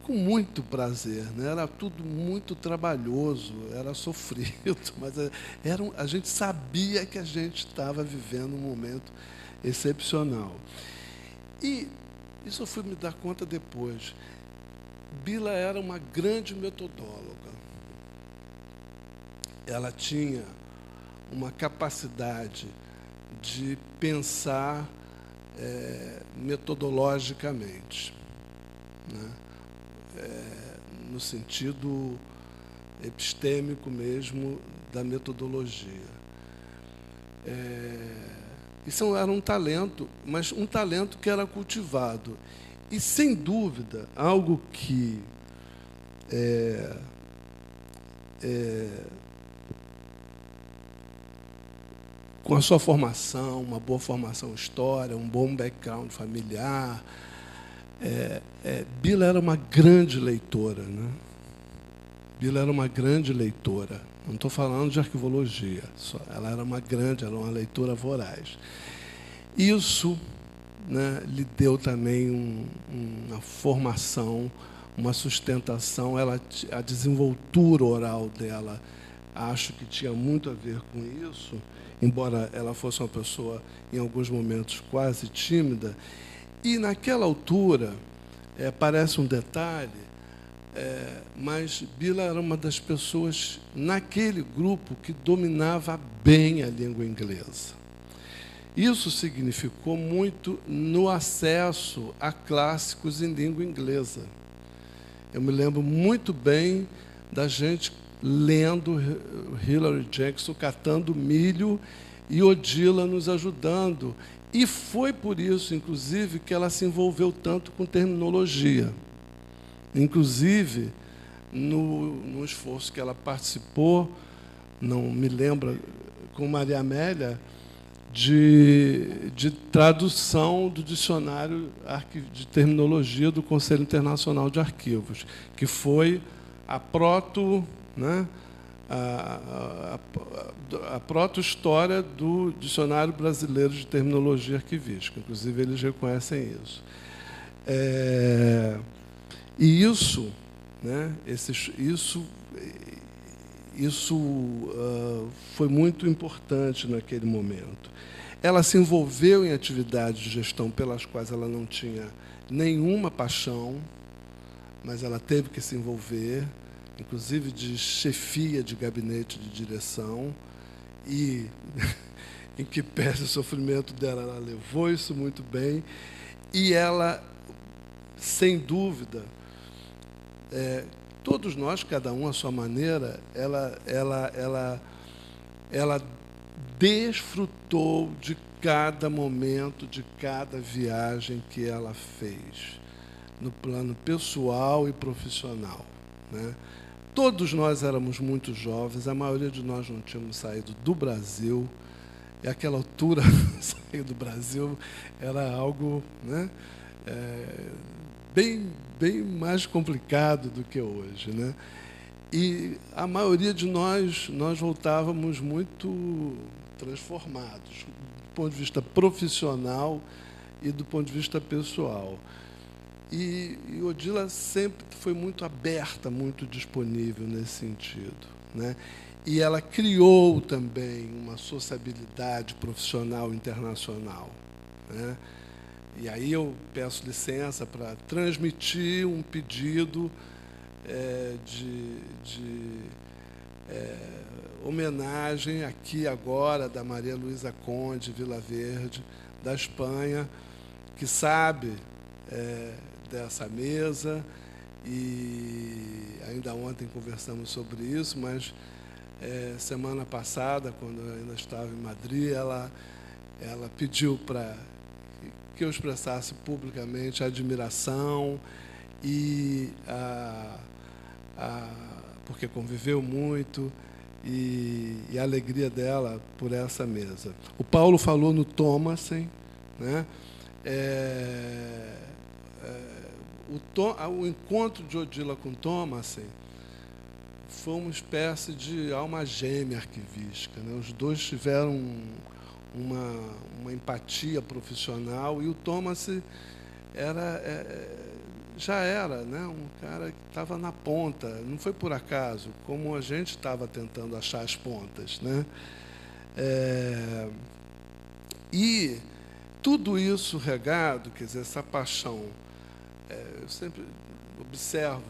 com muito prazer, né? Era tudo muito trabalhoso, era sofrido, mas a gente sabia que a gente estava vivendo um momento excepcional. E isso eu fui me dar conta depois. Bila era uma grande metodóloga. Ela tinha uma capacidade de pensar metodologicamente, né? No sentido epistêmico mesmo da metodologia. Isso era um talento, mas um talento que era cultivado. E, sem dúvida, algo que com a sua formação, uma boa formação em história, um bom background familiar, Bila era uma grande leitora, né? Bila era uma grande leitora. Não estou falando de arquivologia, só. Ela era uma leitora voraz. Isso, né, lhe deu também uma formação, uma sustentação. A desenvoltura oral dela, acho que tinha muito a ver com isso, embora ela fosse uma pessoa, em alguns momentos, quase tímida. E, naquela altura, parece um detalhe, mas Bila era uma das pessoas, naquele grupo, que dominava bem a língua inglesa. Isso significou muito no acesso a clássicos em língua inglesa. Eu me lembro muito bem da gente lendo Hilary Jackson, catando milho, e Odila nos ajudando. E foi por isso, inclusive, que ela se envolveu tanto com terminologia. Inclusive, no esforço que ela participou, não me lembro, com Maria Amélia, de tradução do dicionário de terminologia do Conselho Internacional de Arquivos, que foi a proto-história do Dicionário Brasileiro de Terminologia Arquivística. Inclusive, eles reconhecem isso. E isso, né, isso foi muito importante naquele momento. Ela se envolveu em atividades de gestão pelas quais ela não tinha nenhuma paixão, mas ela teve que se envolver, inclusive de chefia de gabinete de direção, e em que pese o sofrimento dela, ela levou isso muito bem, e ela, sem dúvida, todos nós, cada um à sua maneira, ela desfrutou de cada momento, de cada viagem que ela fez, no plano pessoal e profissional, né? Todos nós éramos muito jovens, a maioria de nós não tínhamos saído do Brasil, e àquela altura, sair do Brasil era algo, né, bem mais complicado do que hoje, né? E a maioria de nós voltávamos muito transformados, do ponto de vista profissional e do ponto de vista pessoal. E Odila sempre foi muito aberta, muito disponível nesse sentido, né? E ela criou também uma sociabilidade profissional internacional, né? E aí eu peço licença para transmitir um pedido de homenagem aqui agora da Maria Luísa Conde Vila Verde, da Espanha, que sabe dessa mesa, e ainda ontem conversamos sobre isso, mas semana passada, quando eu ainda estava em Madrid, ela pediu para que eu expressasse publicamente a admiração e porque conviveu muito, e a alegria dela por essa mesa. O Paulo falou no Thomassen, né? O encontro de Odila com Thomassen foi uma espécie de alma gêmea arquivística, né? Os dois tiveram uma empatia profissional, e o Thomassen já era, né, um cara que estava na ponta, não foi por acaso, como a gente estava tentando achar as pontas, né? E tudo isso regado, quer dizer, essa paixão, eu sempre observava,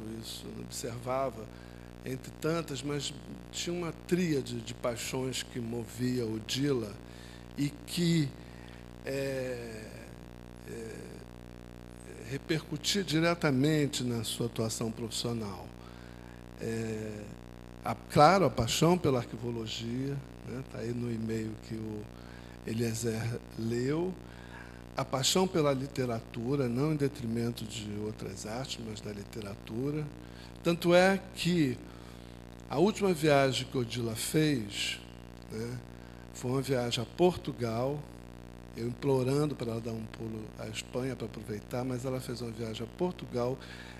entre tantas, mas tinha uma tríade de paixões que movia Odila e que repercutia diretamente na sua atuação profissional. Claro, a paixão pela arquivologia, né, está aí no e-mail que o Eliezer leu, a paixão pela literatura, não em detrimento de outras artes, mas da literatura. Tanto é que a última viagem que Odila fez, né, foi uma viagem a Portugal, eu implorando para ela dar um pulo à Espanha para aproveitar, mas ela fez uma viagem a Portugal,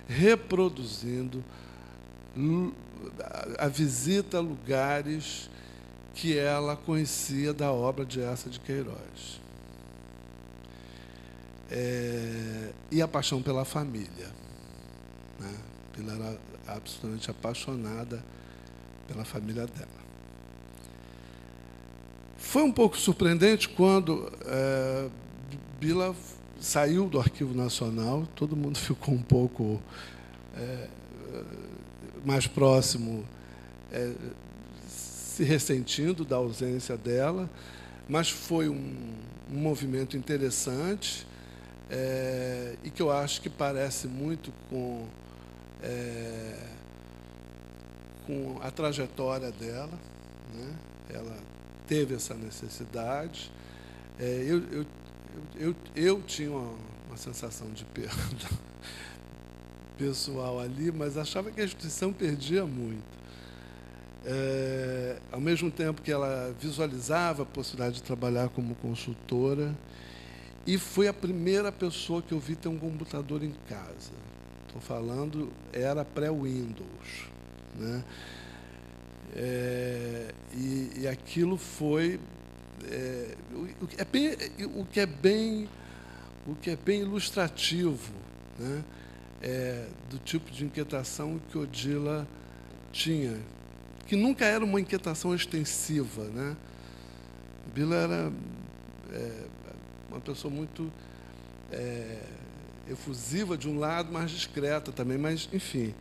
reproduzindo a visita a lugares que ela conhecia da obra de Eça de Queiroz. E a paixão pela família, né? Ela era absolutamente apaixonada pela família dela. Foi um pouco surpreendente quando Bila saiu do Arquivo Nacional, todo mundo ficou um pouco mais próximo, se ressentindo da ausência dela, mas foi um movimento interessante, e que eu acho que parece muito com a trajetória dela, né? Ela teve essa necessidade. Eu tinha uma sensação de perda pessoal ali, mas achava que a instituição perdia muito. Ao mesmo tempo que ela visualizava a possibilidade de trabalhar como consultora, e foi a primeira pessoa que eu vi ter um computador em casa. Estou falando, era pré-Windows, né? E aquilo foi o que é bem ilustrativo né, do tipo de inquietação que Odila tinha, que nunca era uma inquietação extensiva, né? Bila era uma pessoa muito efusiva de um lado, mas discreta também, mas, enfim.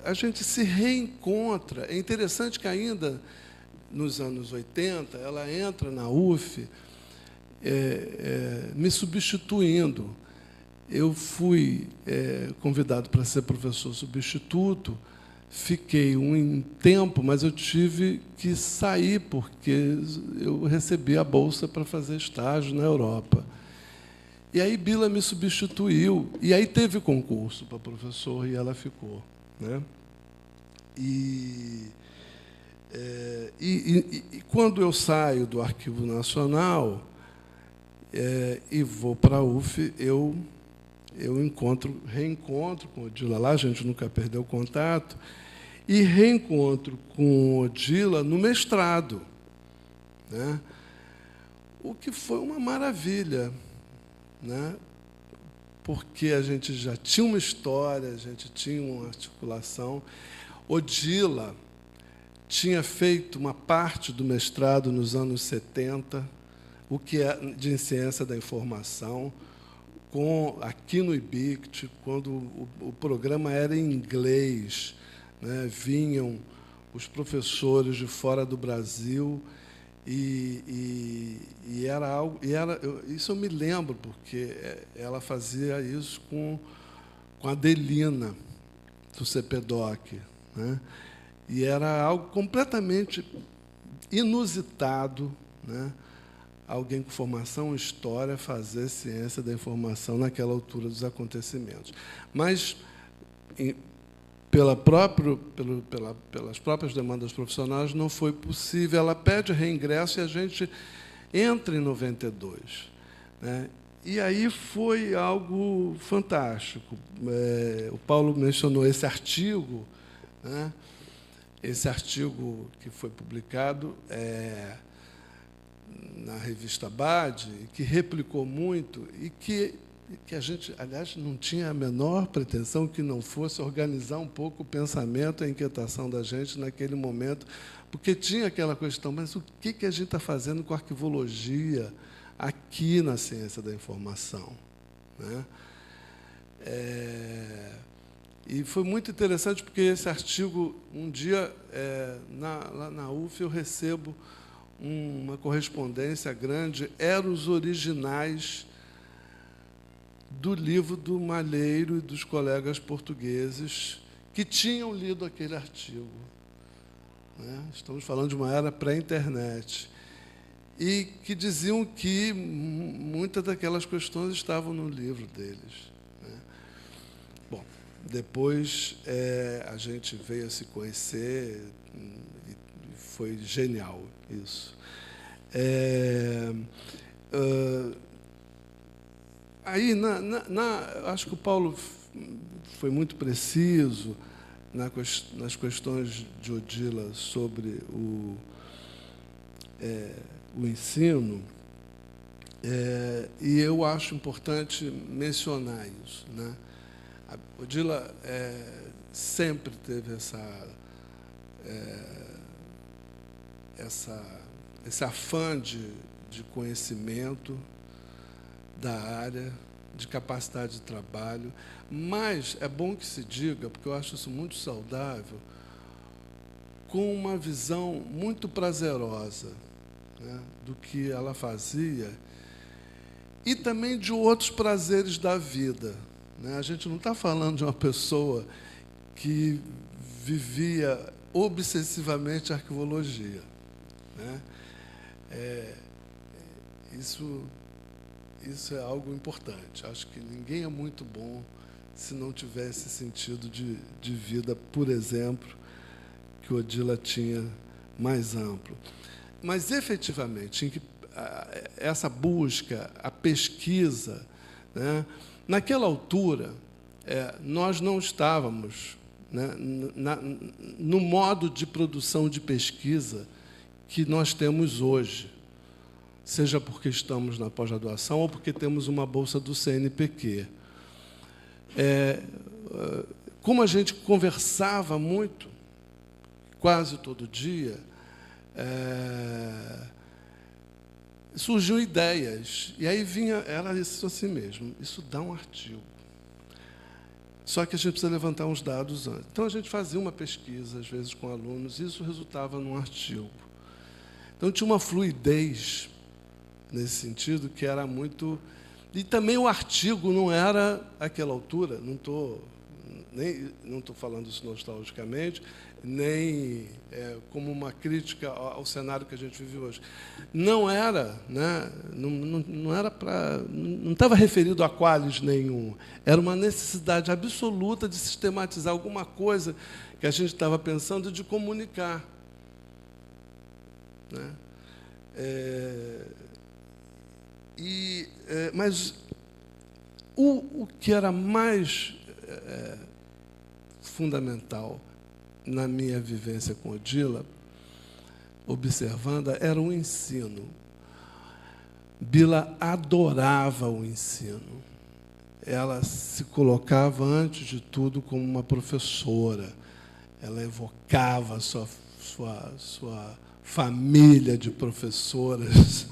A gente se reencontra. É interessante que ainda nos anos 80, ela entra na UF me substituindo. Eu fui convidado para ser professor substituto, fiquei um tempo, mas eu tive que sair, porque eu recebi a bolsa para fazer estágio na Europa. E aí Bila me substituiu, e aí teve concurso para professor, e ela ficou, né? E quando eu saio do Arquivo Nacional e vou para a UF, eu reencontro com Odila lá, a gente nunca perdeu contato, e reencontro com Odila no mestrado, né? O que foi uma maravilha, né? Porque a gente já tinha uma história, a gente tinha uma articulação. Odila tinha feito uma parte do mestrado nos anos 70, o que é de ciência da informação, aqui no IBICT, quando o programa era em inglês, né, vinham os professores de fora do Brasil, e era algo, isso eu me lembro, porque ela fazia isso com a Adelina, do CPDOC, né? E era algo completamente inusitado, né? Alguém com formação em história fazer ciência da informação naquela altura dos acontecimentos. Mas, pelas próprias demandas profissionais, não foi possível. Ela pede reingresso e a gente entra em 92. Né? E aí foi algo fantástico. O Paulo mencionou esse artigo, né? Esse artigo que foi publicado na revista Bade, que replicou muito e que a gente, aliás, não tinha a menor pretensão que não fosse organizar um pouco o pensamento e a inquietação da gente naquele momento, porque tinha aquela questão, mas o que a gente está fazendo com a arquivologia aqui na ciência da informação? Né? E foi muito interessante, porque esse artigo, um dia, lá na UF, eu recebo uma correspondência grande, eram os originais do livro do Malheiro e dos colegas portugueses que tinham lido aquele artigo. Né? Estamos falando de uma era pré-internet. E que diziam que muitas daquelas questões estavam no livro deles. Né? Bom, depois a gente veio a se conhecer e foi genial isso. Aí, acho que o Paulo foi muito preciso nas questões de Odila sobre o ensino, e eu acho importante mencionar isso. Né? A Odila sempre teve esse afã de conhecimento da área, de capacidade de trabalho, mas é bom que se diga, porque eu acho isso muito saudável, com uma visão muito prazerosa, né, do que ela fazia e também de outros prazeres da vida. Né? A gente não está falando de uma pessoa que vivia obsessivamente a arquivologia. Né? Isso é algo importante. Acho que ninguém é muito bom se não tiver esse sentido de vida, por exemplo, que Odila tinha mais amplo. Mas, efetivamente, essa busca, a pesquisa, né, naquela altura, nós não estávamos, né, no modo de produção de pesquisa que nós temos hoje. seja porque estamos na pós-graduação ou porque temos uma bolsa do CNPq. Como a gente conversava muito, quase todo dia, surgiam ideias. E aí era isso assim mesmo, isso dá um artigo. Só que a gente precisa levantar uns dados antes. Então, a gente fazia uma pesquisa, às vezes, com alunos, e isso resultava num artigo. Então, tinha uma fluidez nesse sentido que era muito... E também o artigo não era àquela altura, não estou falando isso nostalgicamente, nem como uma crítica ao cenário que a gente vive hoje. Não era, né, não era para, não estava referido a qualis nenhum. Era uma necessidade absoluta de sistematizar alguma coisa que a gente estava pensando de comunicar, né? Mas o que era mais fundamental na minha vivência com Odila, observando, era o ensino. Bila adorava o ensino. Ela se colocava, antes de tudo, como uma professora. Ela evocava sua família de professoras,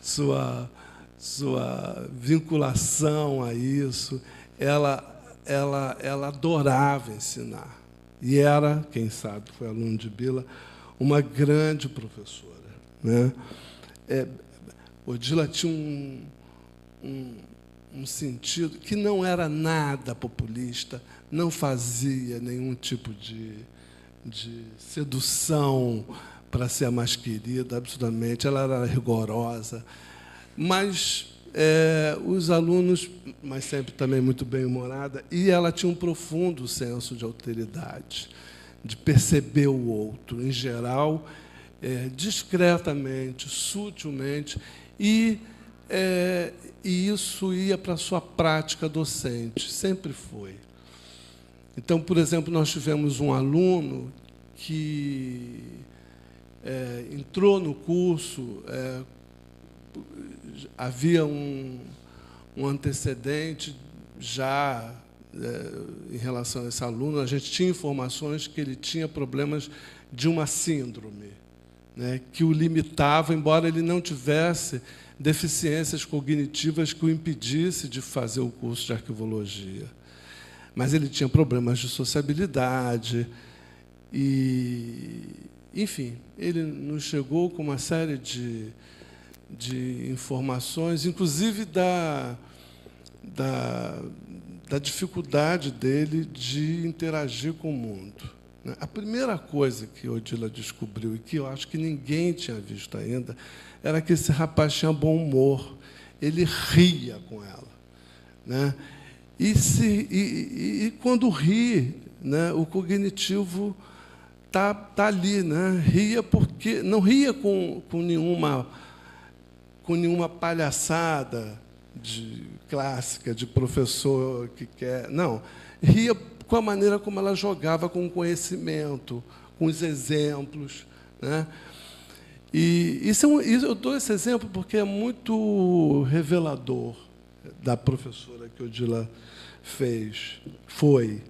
sua vinculação a isso. Ela adorava ensinar. E era, quem sabe, foi aluno de Bila, uma grande professora, né? Odila tinha um sentido que não era nada populista, não fazia nenhum tipo de sedução para ser a mais querida, absolutamente. Ela era rigorosa, mas os alunos, mas sempre também muito bem-humorada, e ela tinha um profundo senso de alteridade, de perceber o outro, em geral, discretamente, sutilmente, e isso ia para a sua prática docente, sempre foi. Então, por exemplo, nós tivemos um aluno que entrou no curso, havia um antecedente já em relação a esse aluno. A gente tinha informações que ele tinha problemas de uma síndrome, né, que o limitava, embora ele não tivesse deficiências cognitivas que o impedisse de fazer o curso de arquivologia. Mas ele tinha problemas de sociabilidade e, enfim, ele nos chegou com uma série de informações, inclusive da dificuldade dele de interagir com o mundo. A primeira coisa que Odila descobriu, e que eu acho que ninguém tinha visto ainda, era que esse rapaz tinha bom humor. Ele ria com ela, né? E quando ri, né, o cognitivo tá ali, né? Ria porque não ria com nenhuma palhaçada clássica de professor que quer. Não, ria com a maneira como ela jogava com o conhecimento, com os exemplos, né? E eu dou esse exemplo porque é muito revelador da professora que Odila foi.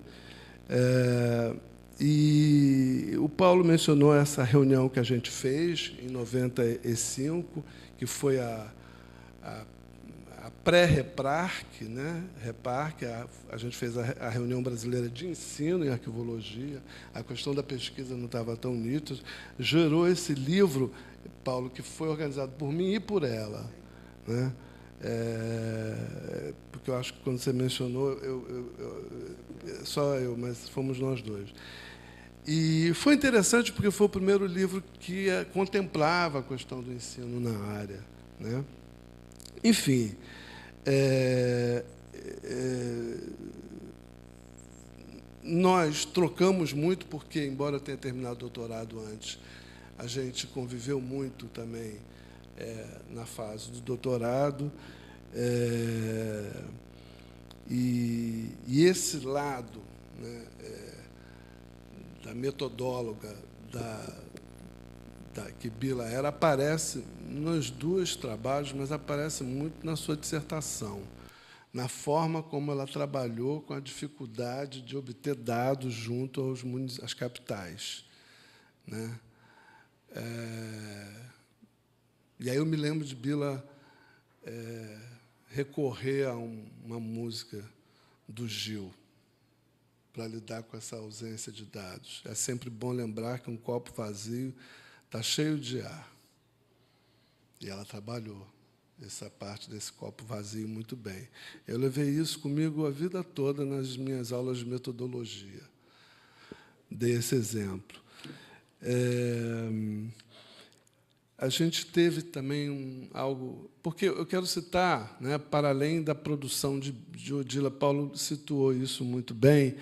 E o Paulo mencionou essa reunião que a gente fez em 95, que foi a pré-REPARC, né? REPARC, a gente fez a reunião brasileira de ensino em arquivologia. A questão da pesquisa não estava tão nítida. Gerou esse livro, Paulo, que foi organizado por mim e por ela, né? Porque eu acho que quando você mencionou, só eu, mas fomos nós dois. E foi interessante porque foi o primeiro livro que contemplava a questão do ensino na área, né? Enfim, nós trocamos muito porque, embora eu tenha terminado o doutorado antes, a gente conviveu muito também na fase do doutorado, e esse lado, né, da metodóloga, que Bila era, aparece nos dois trabalhos, mas aparece muito na sua dissertação, na forma como ela trabalhou com a dificuldade de obter dados junto às capitais, né? E aí eu me lembro de Bila recorrer a uma música do Gil para lidar com essa ausência de dados. É sempre bom lembrar que um copo vazio está cheio de ar. E ela trabalhou essa parte desse copo vazio muito bem. Eu levei isso comigo a vida toda nas minhas aulas de metodologia. Dei esse exemplo. A gente teve também algo... Porque eu quero citar, né, para além da produção de Odila, Paulo situou isso muito bem,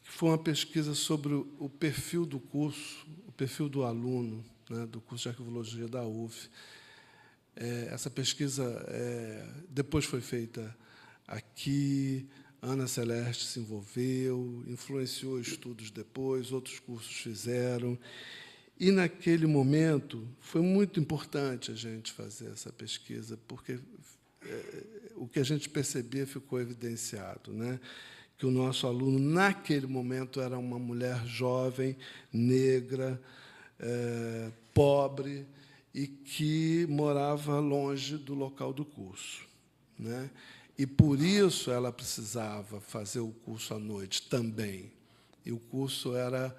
que foi uma pesquisa sobre o perfil do curso, o perfil do aluno, né, do curso de Arquivologia da UF. Essa pesquisa depois foi feita aqui, Ana Celeste se envolveu, influenciou estudos depois, outros cursos fizeram. E, naquele momento, foi muito importante a gente fazer essa pesquisa, porque o que a gente percebia ficou evidenciado, né? Que o nosso aluno, naquele momento, era uma mulher jovem, negra, pobre, e que morava longe do local do curso, né? E, por isso, ela precisava fazer o curso à noite também. E o curso era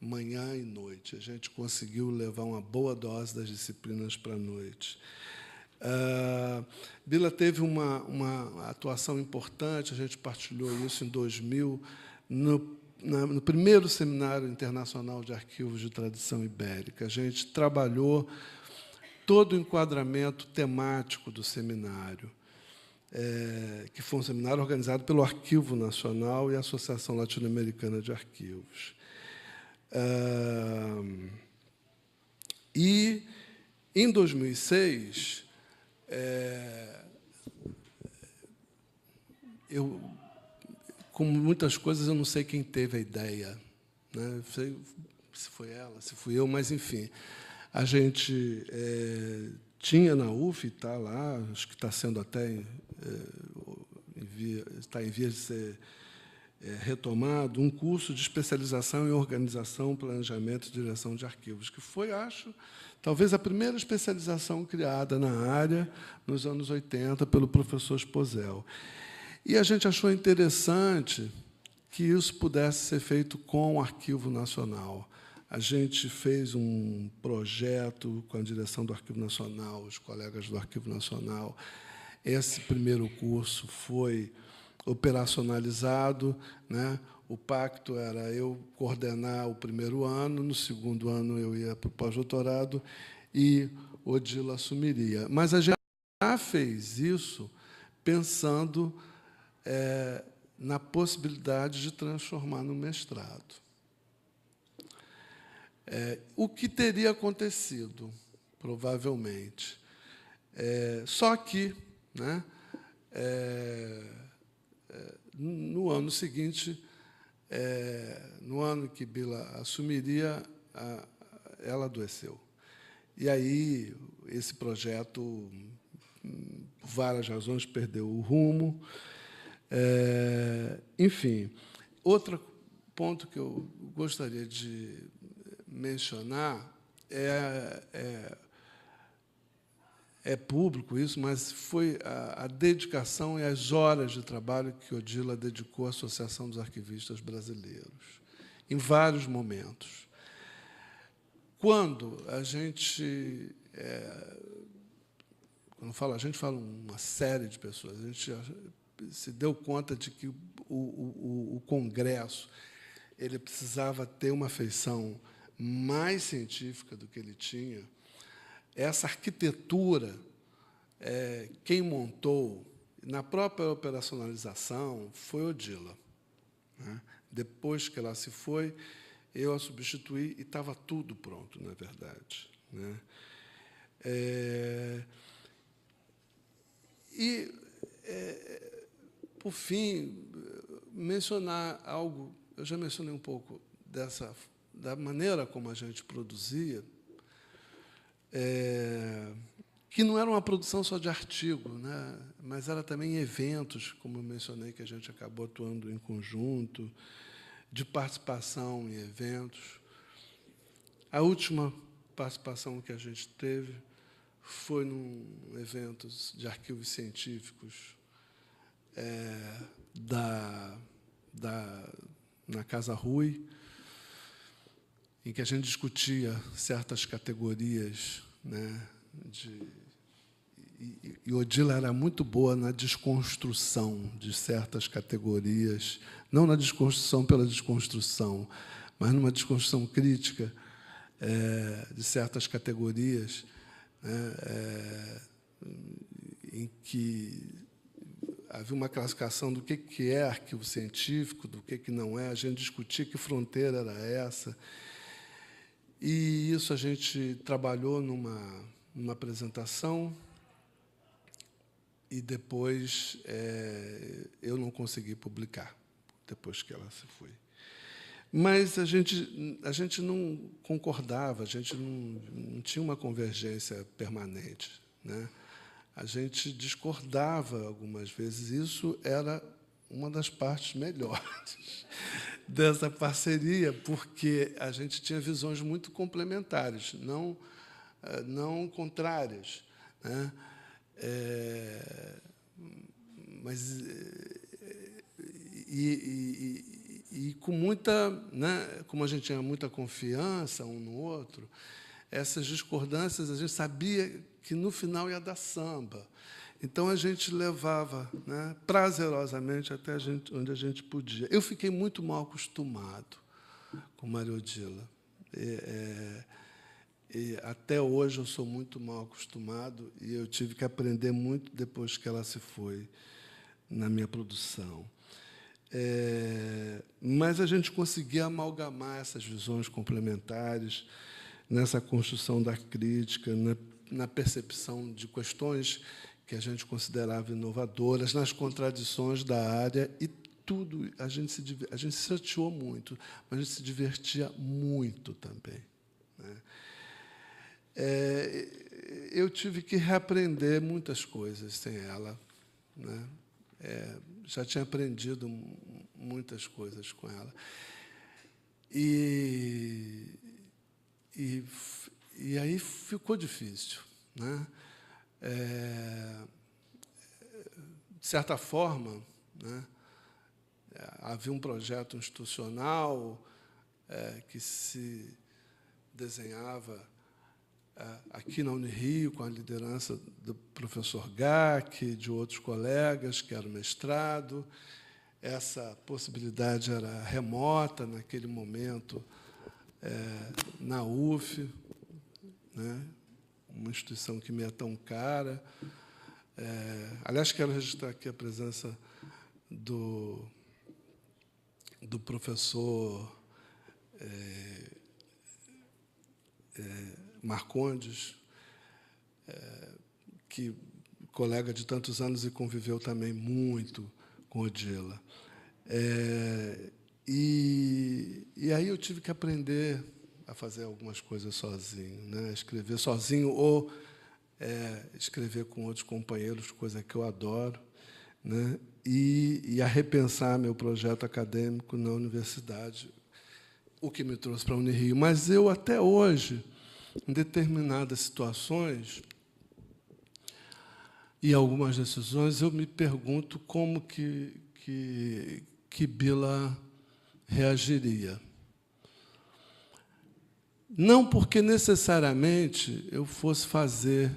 manhã e noite. A gente conseguiu levar uma boa dose das disciplinas para a noite. Bila teve uma atuação importante, a gente partilhou isso em 2000, no primeiro Seminário Internacional de Arquivos de Tradição Ibérica. A gente trabalhou todo o enquadramento temático do seminário, que foi um seminário organizado pelo Arquivo Nacional e a Associação Latino-Americana de Arquivos. E, em 2006, como muitas coisas, eu não sei quem teve a ideia, né? Não sei se foi ela, se fui eu, mas, enfim, a gente tinha na UF, está lá, acho que está sendo até está em vias de ser retomado, um curso de especialização em organização, planejamento e direção de arquivos, que foi, acho, talvez a primeira especialização criada na área nos anos 80 pelo professor Esposel. E a gente achou interessante que isso pudesse ser feito com o Arquivo Nacional. A gente fez um projeto com a direção do Arquivo Nacional, os colegas do Arquivo Nacional. Esse primeiro curso foi operacionalizado, né? O pacto era eu coordenar o primeiro ano, no segundo ano eu ia para o pós-doutorado e Odila assumiria. Mas a gente já fez isso pensando na possibilidade de transformar no mestrado. O que teria acontecido, provavelmente? Só que, né, no ano seguinte, no ano que Bila assumiria, ela adoeceu. E aí esse projeto, por várias razões, perdeu o rumo. Enfim, outro ponto que eu gostaria de mencionar é público isso, mas foi a dedicação e as horas de trabalho que Odila dedicou à Associação dos Arquivistas Brasileiros, em vários momentos. Quando a gente... quando falo a gente, fala uma série de pessoas, a gente se deu conta de que o Congresso ele precisava ter uma feição mais científica do que ele tinha. Essa arquitetura, quem montou, na própria operacionalização, foi Odila, né? Depois que ela se foi, eu a substituí e estava tudo pronto, na verdade, né? Por fim, mencionar algo, eu já mencionei um pouco dessa da maneira como a gente produzia, que não era uma produção só de artigo, né, mas era também eventos, como eu mencionei, que a gente acabou atuando em conjunto, de participação em eventos. A última participação que a gente teve foi num evento de arquivos científicos na Casa Rui, em que a gente discutia certas categorias, né, e Odila era muito boa na desconstrução de certas categorias, não na desconstrução pela desconstrução, mas numa desconstrução crítica de certas categorias, né, em que havia uma classificação do que é arquivo científico, do que não é. A gente discutia que fronteira era essa. E isso a gente trabalhou numa apresentação, e depois eu não consegui publicar, depois que ela se foi. Mas a gente não concordava, a gente não tinha uma convergência permanente, né? A gente discordava algumas vezes. Isso era uma das partes melhores dessa parceria, porque a gente tinha visões muito complementares, não contrárias, né? Mas com muita, né, como a gente tinha muita confiança um no outro, essas discordâncias a gente sabia que no final ia dar samba. Então a gente levava, né, prazerosamente até onde a gente podia. Eu fiquei muito mal acostumado com Maria Odila. E até hoje eu sou muito mal acostumado, e eu tive que aprender muito depois que ela se foi na minha produção. Mas a gente conseguia amalgamar essas visões complementares nessa construção da crítica, na percepção de questões que a gente considerava inovadoras, nas contradições da área, e tudo. A gente se chateou muito, mas a gente se divertia muito também, né? Eu tive que reaprender muitas coisas sem ela, né? Já tinha aprendido muitas coisas com ela. E aí ficou difícil, né? De certa forma, né, havia um projeto institucional que se desenhava aqui na Unirio, com a liderança do professor Gack, de outros colegas, que era o mestrado. Essa possibilidade era remota, naquele momento, na UF, né, uma instituição que me é tão cara. Aliás, quero registrar aqui a presença do professor Marcondes, que colega de tantos anos e conviveu também muito com Odila. E aí eu tive que aprender a fazer algumas coisas sozinho, né? Escrever sozinho ou escrever com outros companheiros, coisa que eu adoro, né? E a repensar meu projeto acadêmico na universidade, o que me trouxe para a Unirio. Mas eu, até hoje, em determinadas situações e algumas decisões, eu me pergunto como que Bila reagiria. Não porque necessariamente eu fosse fazer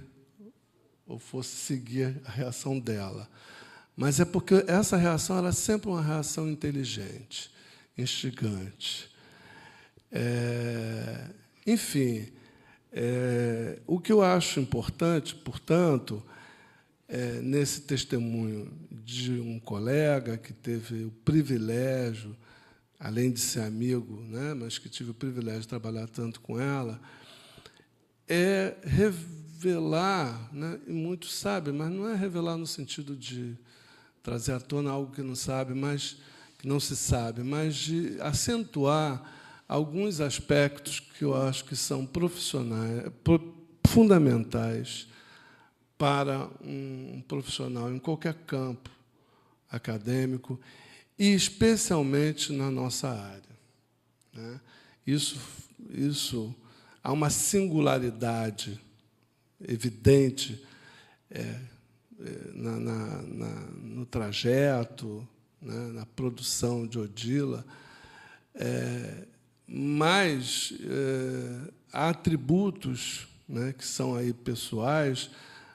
ou fosse seguir a reação dela, mas é porque essa reação era sempre uma reação inteligente, instigante. Enfim, o que eu acho importante, portanto, nesse testemunho de um colega que teve o privilégio, além de ser amigo, né, mas que tive o privilégio de trabalhar tanto com ela, é revelar, né, e muitos sabem, mas não é revelar no sentido de trazer à tona algo que não sabe, mas que não se sabe, mas de acentuar alguns aspectos que eu acho que são fundamentais para um profissional em qualquer campo acadêmico, e especialmente na nossa área, né? Isso há uma singularidade evidente no trajeto, né, na produção de Odila, mas há atributos, né, que são aí pessoais,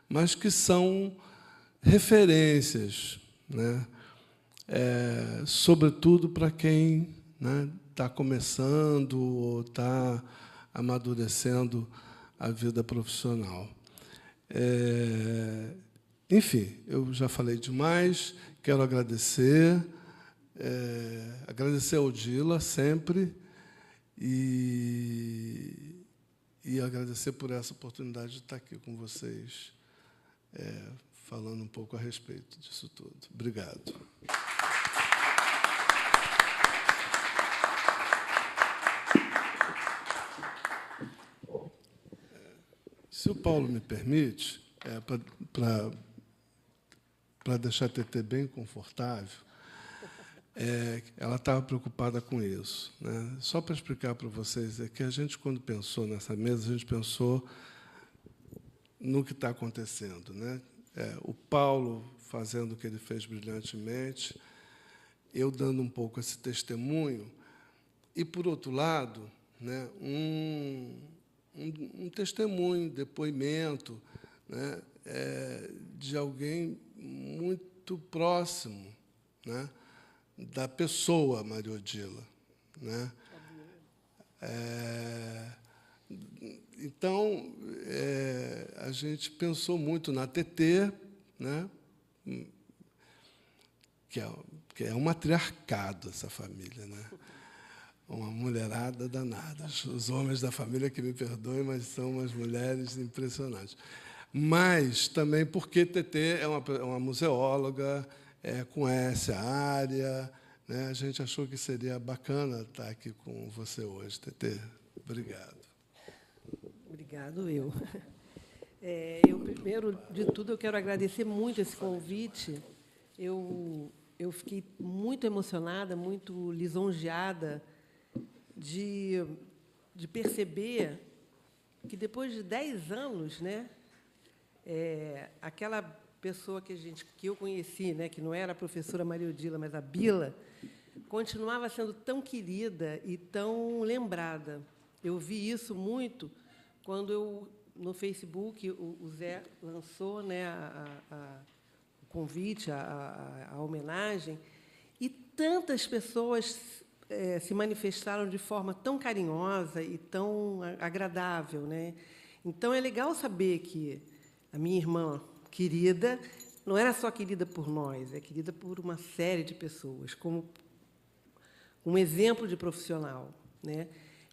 mas que são referências, né, sobretudo para quem, né, está começando ou está amadurecendo a vida profissional. Enfim, eu já falei demais, quero agradecer a Odila sempre e agradecer por essa oportunidade de estar aqui com vocês, falando um pouco a respeito disso tudo. Obrigado. Se o Paulo me permite, para deixar a TT bem confortável, ela estava preocupada com isso, né? Só para explicar para vocês, é que a gente, quando pensou nessa mesa, a gente pensou no que está acontecendo, né? O Paulo fazendo o que ele fez brilhantemente, eu dando um pouco esse testemunho, e, por outro lado, né, um testemunho, depoimento, né, de alguém muito próximo, né, da pessoa Maria Odila, né? Então, a gente pensou muito na TT, né, que é um matriarcado essa família, né? Uma mulherada danada. Os homens da família que me perdoem, mas são umas mulheres impressionantes. Mas também porque TT é uma museóloga, conhece a área, né? A gente achou que seria bacana estar aqui com você hoje, TT. Obrigado. Obrigado, eu. Primeiro de tudo, eu quero agradecer muito esse convite. Eu fiquei muito emocionada, muito lisonjeada de perceber que, depois de 10 anos, né, aquela pessoa que eu conheci, né, que não era a professora Maria Odila, mas a Bila, continuava sendo tão querida e tão lembrada. Eu vi isso muito quando, no Facebook, o Zé lançou, né, o convite, a homenagem, e tantas pessoas se manifestaram de forma tão carinhosa e tão agradável, né? Então, é legal saber que a minha irmã querida não era só querida por nós, é querida por uma série de pessoas, como um exemplo de profissional, né?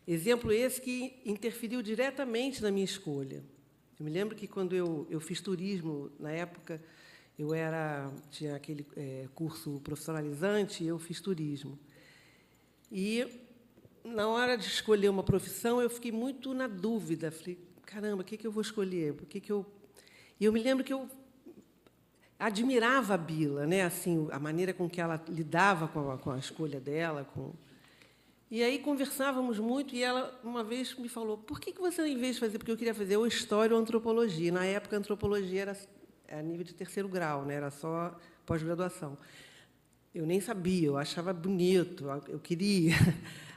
Exemplo esse que interferiu diretamente na minha escolha. Eu me lembro que, quando eu fiz turismo, na época, tinha aquele curso profissionalizante, e eu fiz turismo. E, na hora de escolher uma profissão, eu fiquei muito na dúvida. Falei, caramba, o que eu vou escolher? E eu me lembro que eu admirava a Bila, né? Assim, a maneira com que ela lidava com a escolha dela. E aí conversávamos muito, e ela, uma vez, me falou, por que você, em vez de fazer... Porque eu queria fazer ou história ou antropologia. Na época, a antropologia era a nível de 3º grau, né? Era só pós-graduação. Eu nem sabia, eu achava bonito, eu queria.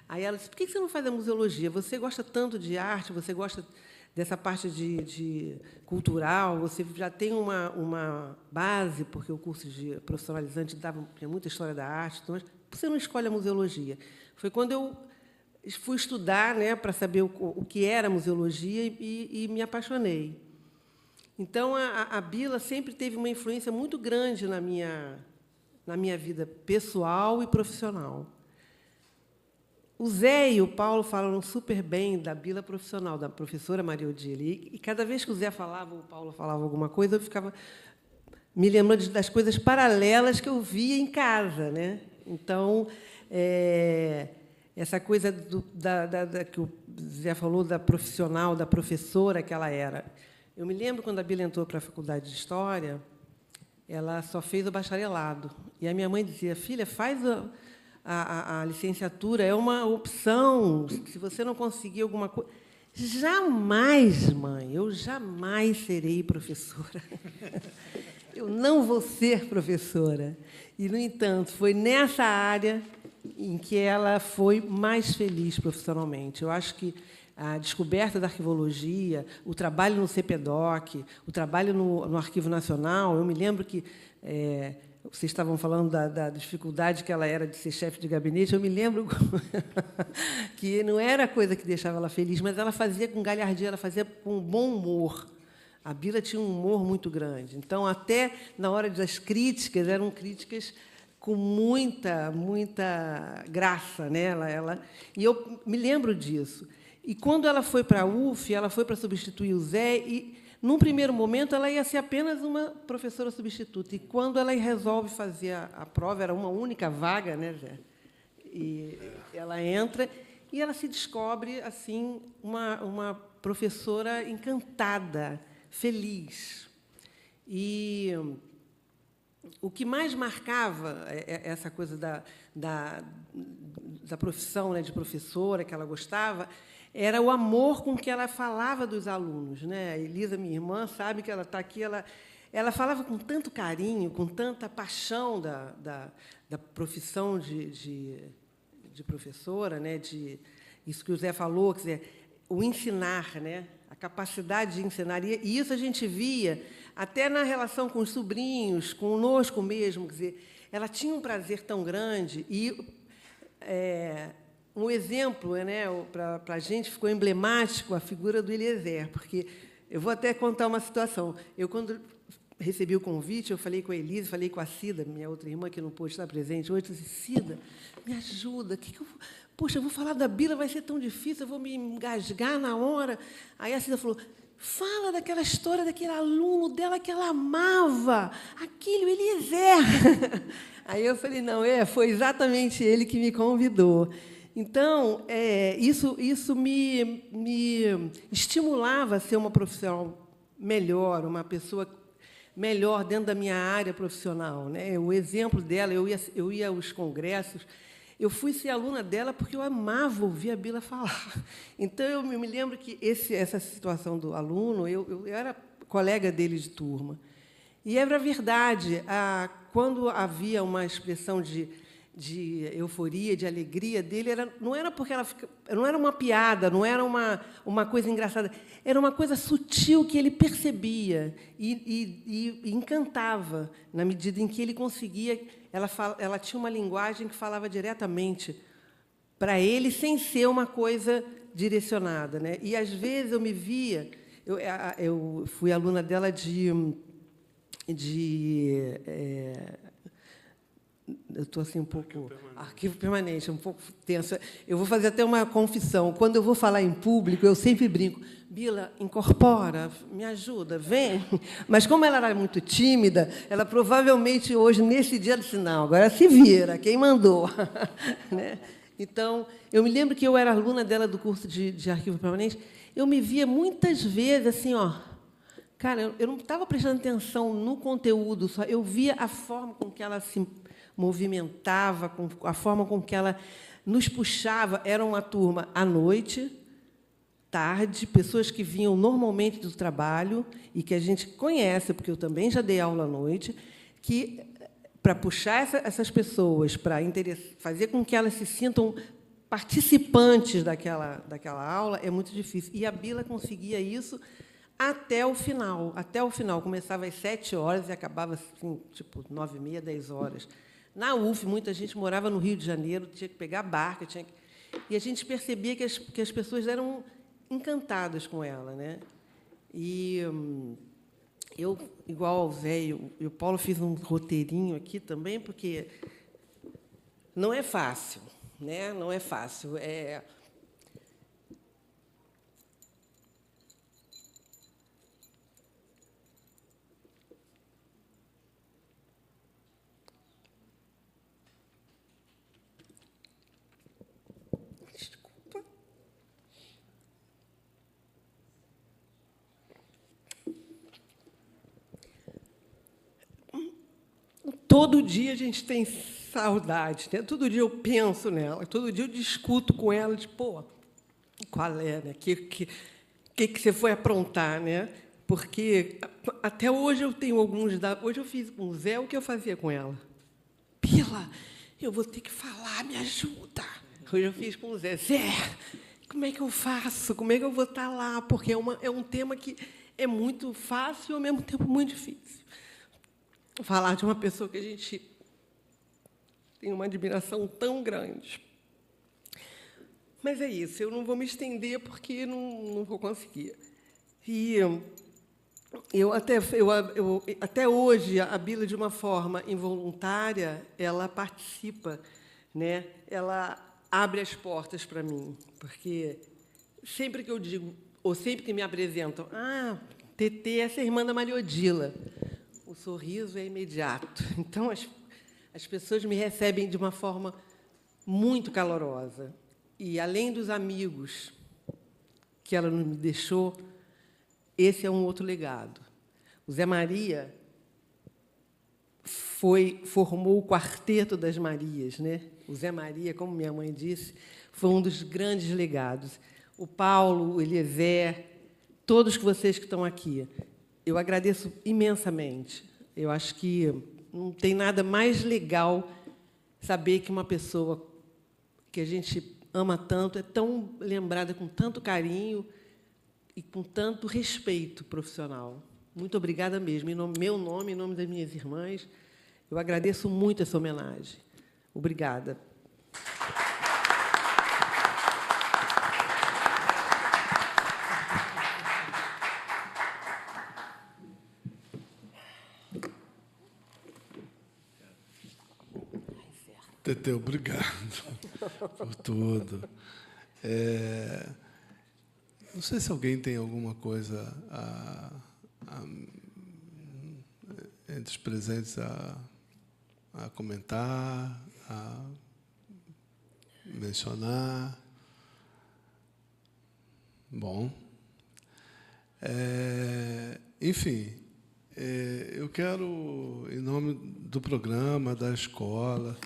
Aí ela disse, por que você não faz a museologia? Você gosta tanto de arte, você gosta dessa parte de cultural, você já tem uma base, porque o curso de profissionalizante tinha muita história da arte, então, por que você não escolhe a museologia? Foi quando eu fui estudar, né, para saber o que era a museologia, e me apaixonei. Então, a Bila sempre teve uma influência muito grande na minha vida pessoal e profissional. O Zé e o Paulo falaram super bem da Bila profissional, da professora Maria Odila. E cada vez que o Zé falava, o Paulo falava alguma coisa, eu ficava me lembrando das coisas paralelas que eu via em casa, né? Então, essa coisa que o Zé falou, da profissional, da professora que ela era. Eu me lembro, quando a Bila entrou para a faculdade de História, ela só fez o bacharelado. E a minha mãe dizia, filha, faz a licenciatura, é uma opção, se você não conseguir alguma coisa... Jamais, mãe, eu jamais serei professora. Eu não vou ser professora. E, no entanto, foi nessa área em que ela foi mais feliz profissionalmente. Eu acho que a descoberta da arquivologia, o trabalho no CPDOC, o trabalho no Arquivo Nacional, eu me lembro que vocês estavam falando da dificuldade que ela era de ser chefe de gabinete, eu me lembro que não era a coisa que deixava ela feliz, mas ela fazia com galhardia, ela fazia com bom humor. A Bila tinha um humor muito grande. Então, até na hora das críticas, eram críticas com muita graça, né? E eu me lembro disso. E, quando ela foi para a UF, ela foi para substituir o Zé, e, num primeiro momento, ela ia ser apenas uma professora substituta. E, quando ela resolve fazer a prova, era uma única vaga, né, Zé? E ela entra e ela se descobre assim uma professora encantada, feliz. E o que mais marcava essa coisa da profissão, né, de professora, que ela gostava, era o amor com que ela falava dos alunos, né? A Elisa, minha irmã, sabe que ela está aqui, ela falava com tanto carinho, com tanta paixão da profissão de professora, né? Isso que o Zé falou, quer dizer, o ensinar, né? A capacidade de ensinar. E isso a gente via até na relação com os sobrinhos, conosco mesmo. Quer dizer, ela tinha um prazer tão grande. E um exemplo, né, para a gente, ficou emblemático a figura do Eliezer, porque eu vou até contar uma situação. Eu, quando recebi o convite, eu falei com a Elise, falei com a Cida, minha outra irmã, que não pôde estar presente hoje, eu disse, Cida, me ajuda, poxa, eu vou falar da Bila, vai ser tão difícil, eu vou me engasgar na hora. Aí a Cida falou, fala daquela história daquele aluno dela que ela amava, aquele Eliezer. Aí eu falei, não, foi exatamente ele que me convidou. Então, isso me estimulava a ser uma profissional melhor, uma pessoa melhor dentro da minha área profissional, né? O exemplo dela, eu ia aos congressos, eu fui ser aluna dela porque eu amava ouvir a Bila falar. Então, eu me lembro que essa situação do aluno, eu era colega dele de turma. E era verdade, quando havia uma expressão de euforia, de alegria dele, não era porque não era uma piada, não era uma coisa engraçada, era uma coisa sutil que ele percebia e encantava, na medida em que ele conseguia. Ela tinha uma linguagem que falava diretamente para ele, sem ser uma coisa direcionada, né? E, às vezes, eu me via... Eu fui aluna dela eu estou assim um pouco... Arquivo permanente, um pouco tenso. Eu vou fazer até uma confissão. Quando eu vou falar em público, eu sempre brinco. Bila, incorpora, me ajuda, vem. Mas, como ela era muito tímida, ela provavelmente, hoje, nesse dia, disse, não, agora se vira, quem mandou? Né? Então, eu me lembro que eu era aluna dela do curso de arquivo permanente, eu me via muitas vezes assim, cara, eu não estava prestando atenção no conteúdo, só eu via a forma com que ela se movimentava, a forma com que ela nos puxava. Era uma turma à noite, tarde, pessoas que vinham normalmente do trabalho e que a gente conhece, porque eu também já dei aula à noite, que, para puxar essas pessoas, para fazer com que elas se sintam participantes daquela aula, é muito difícil. E a Bila conseguia isso até o final. Até o final. Começava às 7h e acabava assim, tipo 9h30, 10h. Na UF, muita gente morava no Rio de Janeiro, tinha que pegar barca, e a gente percebia que as pessoas eram encantadas com ela, né? E eu, igual ao Zé e o Paulo, fiz um roteirinho aqui também, porque não é fácil, né? Não é fácil. todo dia a gente tem saudade, né? Todo dia eu penso nela, todo dia eu discuto com ela, de, pô, qual é, né? Que você foi aprontar, né? Porque até hoje eu tenho alguns... Hoje eu fiz com o Zé o que eu fazia com ela. Pila, eu vou ter que falar, me ajuda. Hoje eu fiz com o Zé. Zé, como é que eu faço? Como é que eu vou estar lá? Porque é um tema que é muito fácil e, ao mesmo tempo, muito difícil. Falar de uma pessoa que a gente tem uma admiração tão grande. Mas é isso, eu não vou me estender porque não vou conseguir. E até hoje, a Bila, de uma forma involuntária, ela participa, né? Ela abre as portas para mim, porque sempre que eu digo, ou sempre que me apresentam, Tetê, essa é a irmã da Maria Odila, o sorriso é imediato. Então, as pessoas me recebem de uma forma muito calorosa. E, além dos amigos que ela me deixou, esse é um outro legado. O Zé Maria formou o Quarteto das Marias, né? O Zé Maria, como minha mãe disse, foi um dos grandes legados. O Paulo, o Eliezer, todos vocês que estão aqui, eu agradeço imensamente. Eu acho que não tem nada mais legal saber que uma pessoa que a gente ama tanto é tão lembrada com tanto carinho e com tanto respeito profissional. Muito obrigada mesmo. Em meu nome, em nome das minhas irmãs, eu agradeço muito essa homenagem. Obrigada. Tetê, obrigado por tudo. Não sei se alguém tem alguma coisa entre os presentes a comentar, a mencionar. Bom. Enfim, eu quero, em nome do programa, da escola,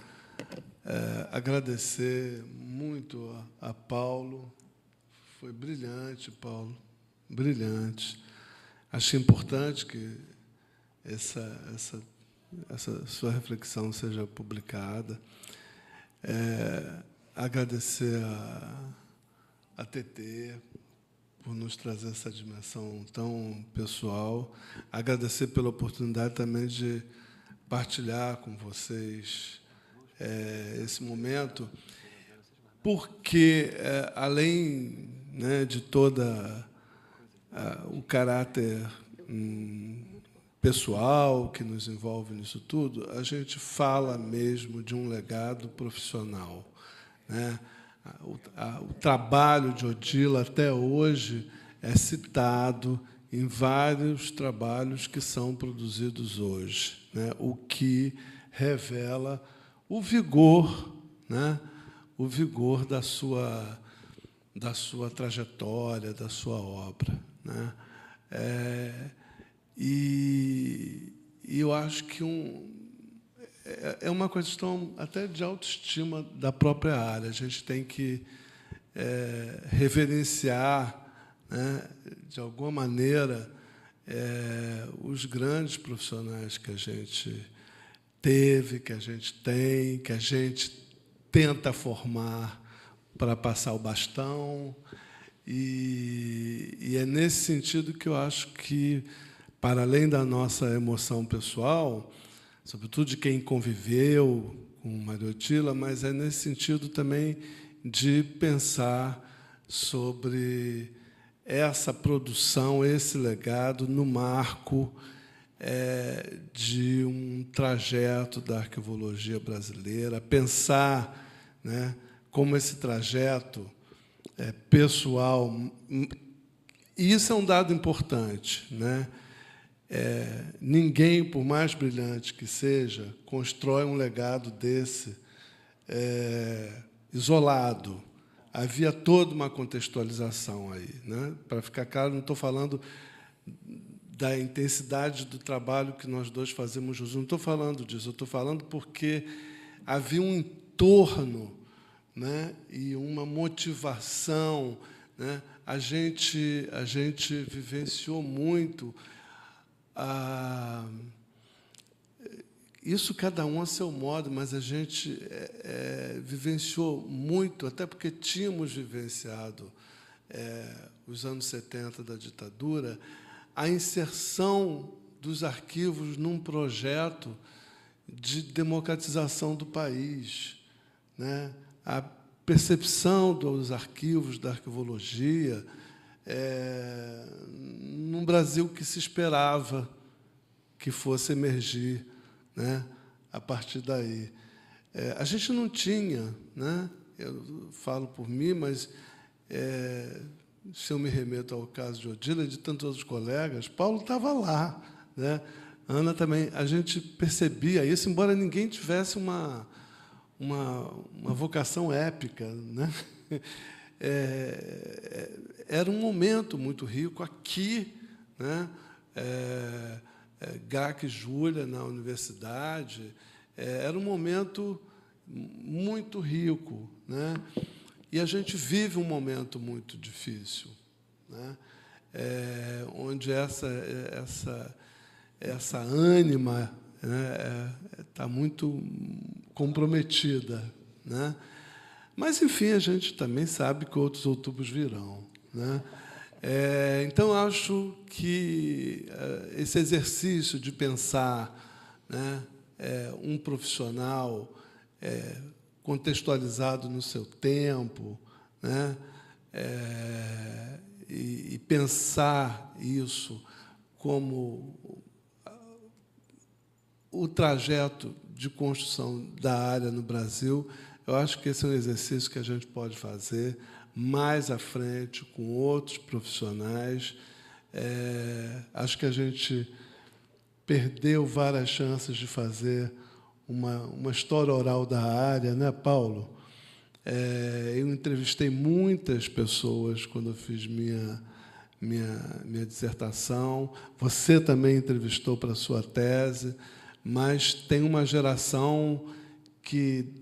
agradecer muito a Paulo. Foi brilhante, Paulo, brilhante. Acho importante que essa sua reflexão seja publicada. Agradecer a Tetê por nos trazer essa dimensão tão pessoal. Agradecer pela oportunidade também de partilhar com vocês esse momento, porque, além, né, de toda o caráter pessoal que nos envolve nisso tudo, a gente fala mesmo de um legado profissional, né? O trabalho de Odila, até hoje, é citado em vários trabalhos que são produzidos hoje, né? O que revela o vigor, né? O vigor da sua trajetória, da sua obra, né? E eu acho que é uma questão até de autoestima da própria área. A gente tem que reverenciar, né, de alguma maneira, os grandes profissionais que a gente teve, que a gente tem, que a gente tenta formar para passar o bastão. E é nesse sentido que eu acho que, para além da nossa emoção pessoal, sobretudo de quem conviveu com Maria Odila, mas é nesse sentido também de pensar sobre essa produção, esse legado, no marco de um trajeto da arqueologia brasileira, pensar, né, como esse trajeto pessoal. E isso é um dado importante, né? Ninguém, por mais brilhante que seja, constrói um legado desse isolado. Havia toda uma contextualização aí, né? Para ficar claro, não estou falando da intensidade do trabalho que nós dois fazemos juntos. Não estou falando disso, eu estou falando porque havia um entorno, né, e uma motivação, né? A gente vivenciou muito isso, cada um a seu modo, mas a gente vivenciou muito, até porque tínhamos vivenciado os anos 70 da ditadura, a inserção dos arquivos num projeto de democratização do país, né? A percepção dos arquivos, da arquivologia, num Brasil que se esperava que fosse emergir, né, a partir daí. A gente não tinha, né, eu falo por mim, mas se eu me remeto ao caso de Odila e de tantos outros colegas, Paulo estava lá, né? Ana também. A gente percebia isso, embora ninguém tivesse uma vocação épica, né? Era um momento muito rico aqui, né? GAC e Júlia na universidade, era um momento muito rico, né? E a gente vive um momento muito difícil, né? Onde essa ânima, né, está muito comprometida, né? Mas, enfim, a gente também sabe que outros outubros virão, né? Então, acho que esse exercício de pensar, né, um profissional contextualizado no seu tempo, né, e pensar isso como o trajeto de construção da área no Brasil, eu acho que esse é um exercício que a gente pode fazer mais à frente, com outros profissionais. Acho que a gente perdeu várias chances de fazer uma história oral da área, né, Paulo? Eu entrevistei muitas pessoas quando eu fiz minha dissertação. Você também entrevistou para a sua tese, mas tem uma geração que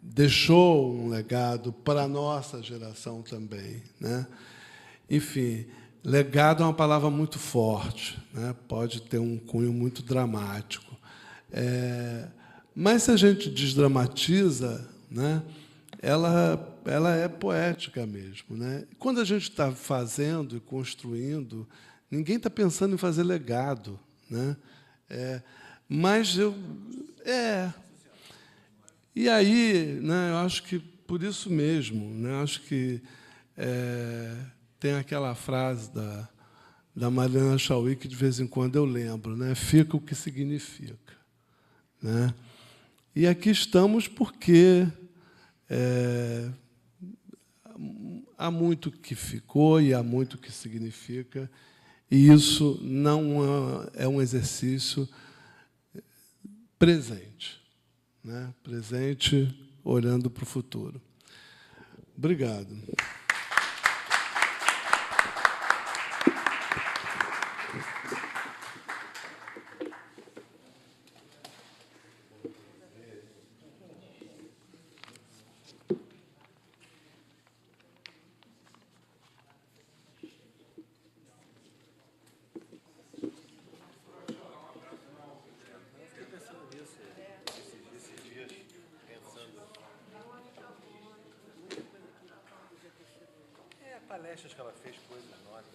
deixou um legado para a nossa geração também, né? Enfim, legado é uma palavra muito forte, né? Pode ter um cunho muito dramático. Mas, se a gente desdramatiza, né, ela é poética mesmo, né? Quando a gente está fazendo e construindo, ninguém está pensando em fazer legado, né? Mas e aí, né, eu acho que por isso mesmo, né, acho que tem aquela frase da Mariana Chauí que de vez em quando eu lembro, né? Fica o que significa, né? E aqui estamos porque há muito que ficou e há muito que significa, e isso não é um exercício presente, né? Presente, olhando para o futuro. Obrigado. Palestras que ela fez, coisas, notas.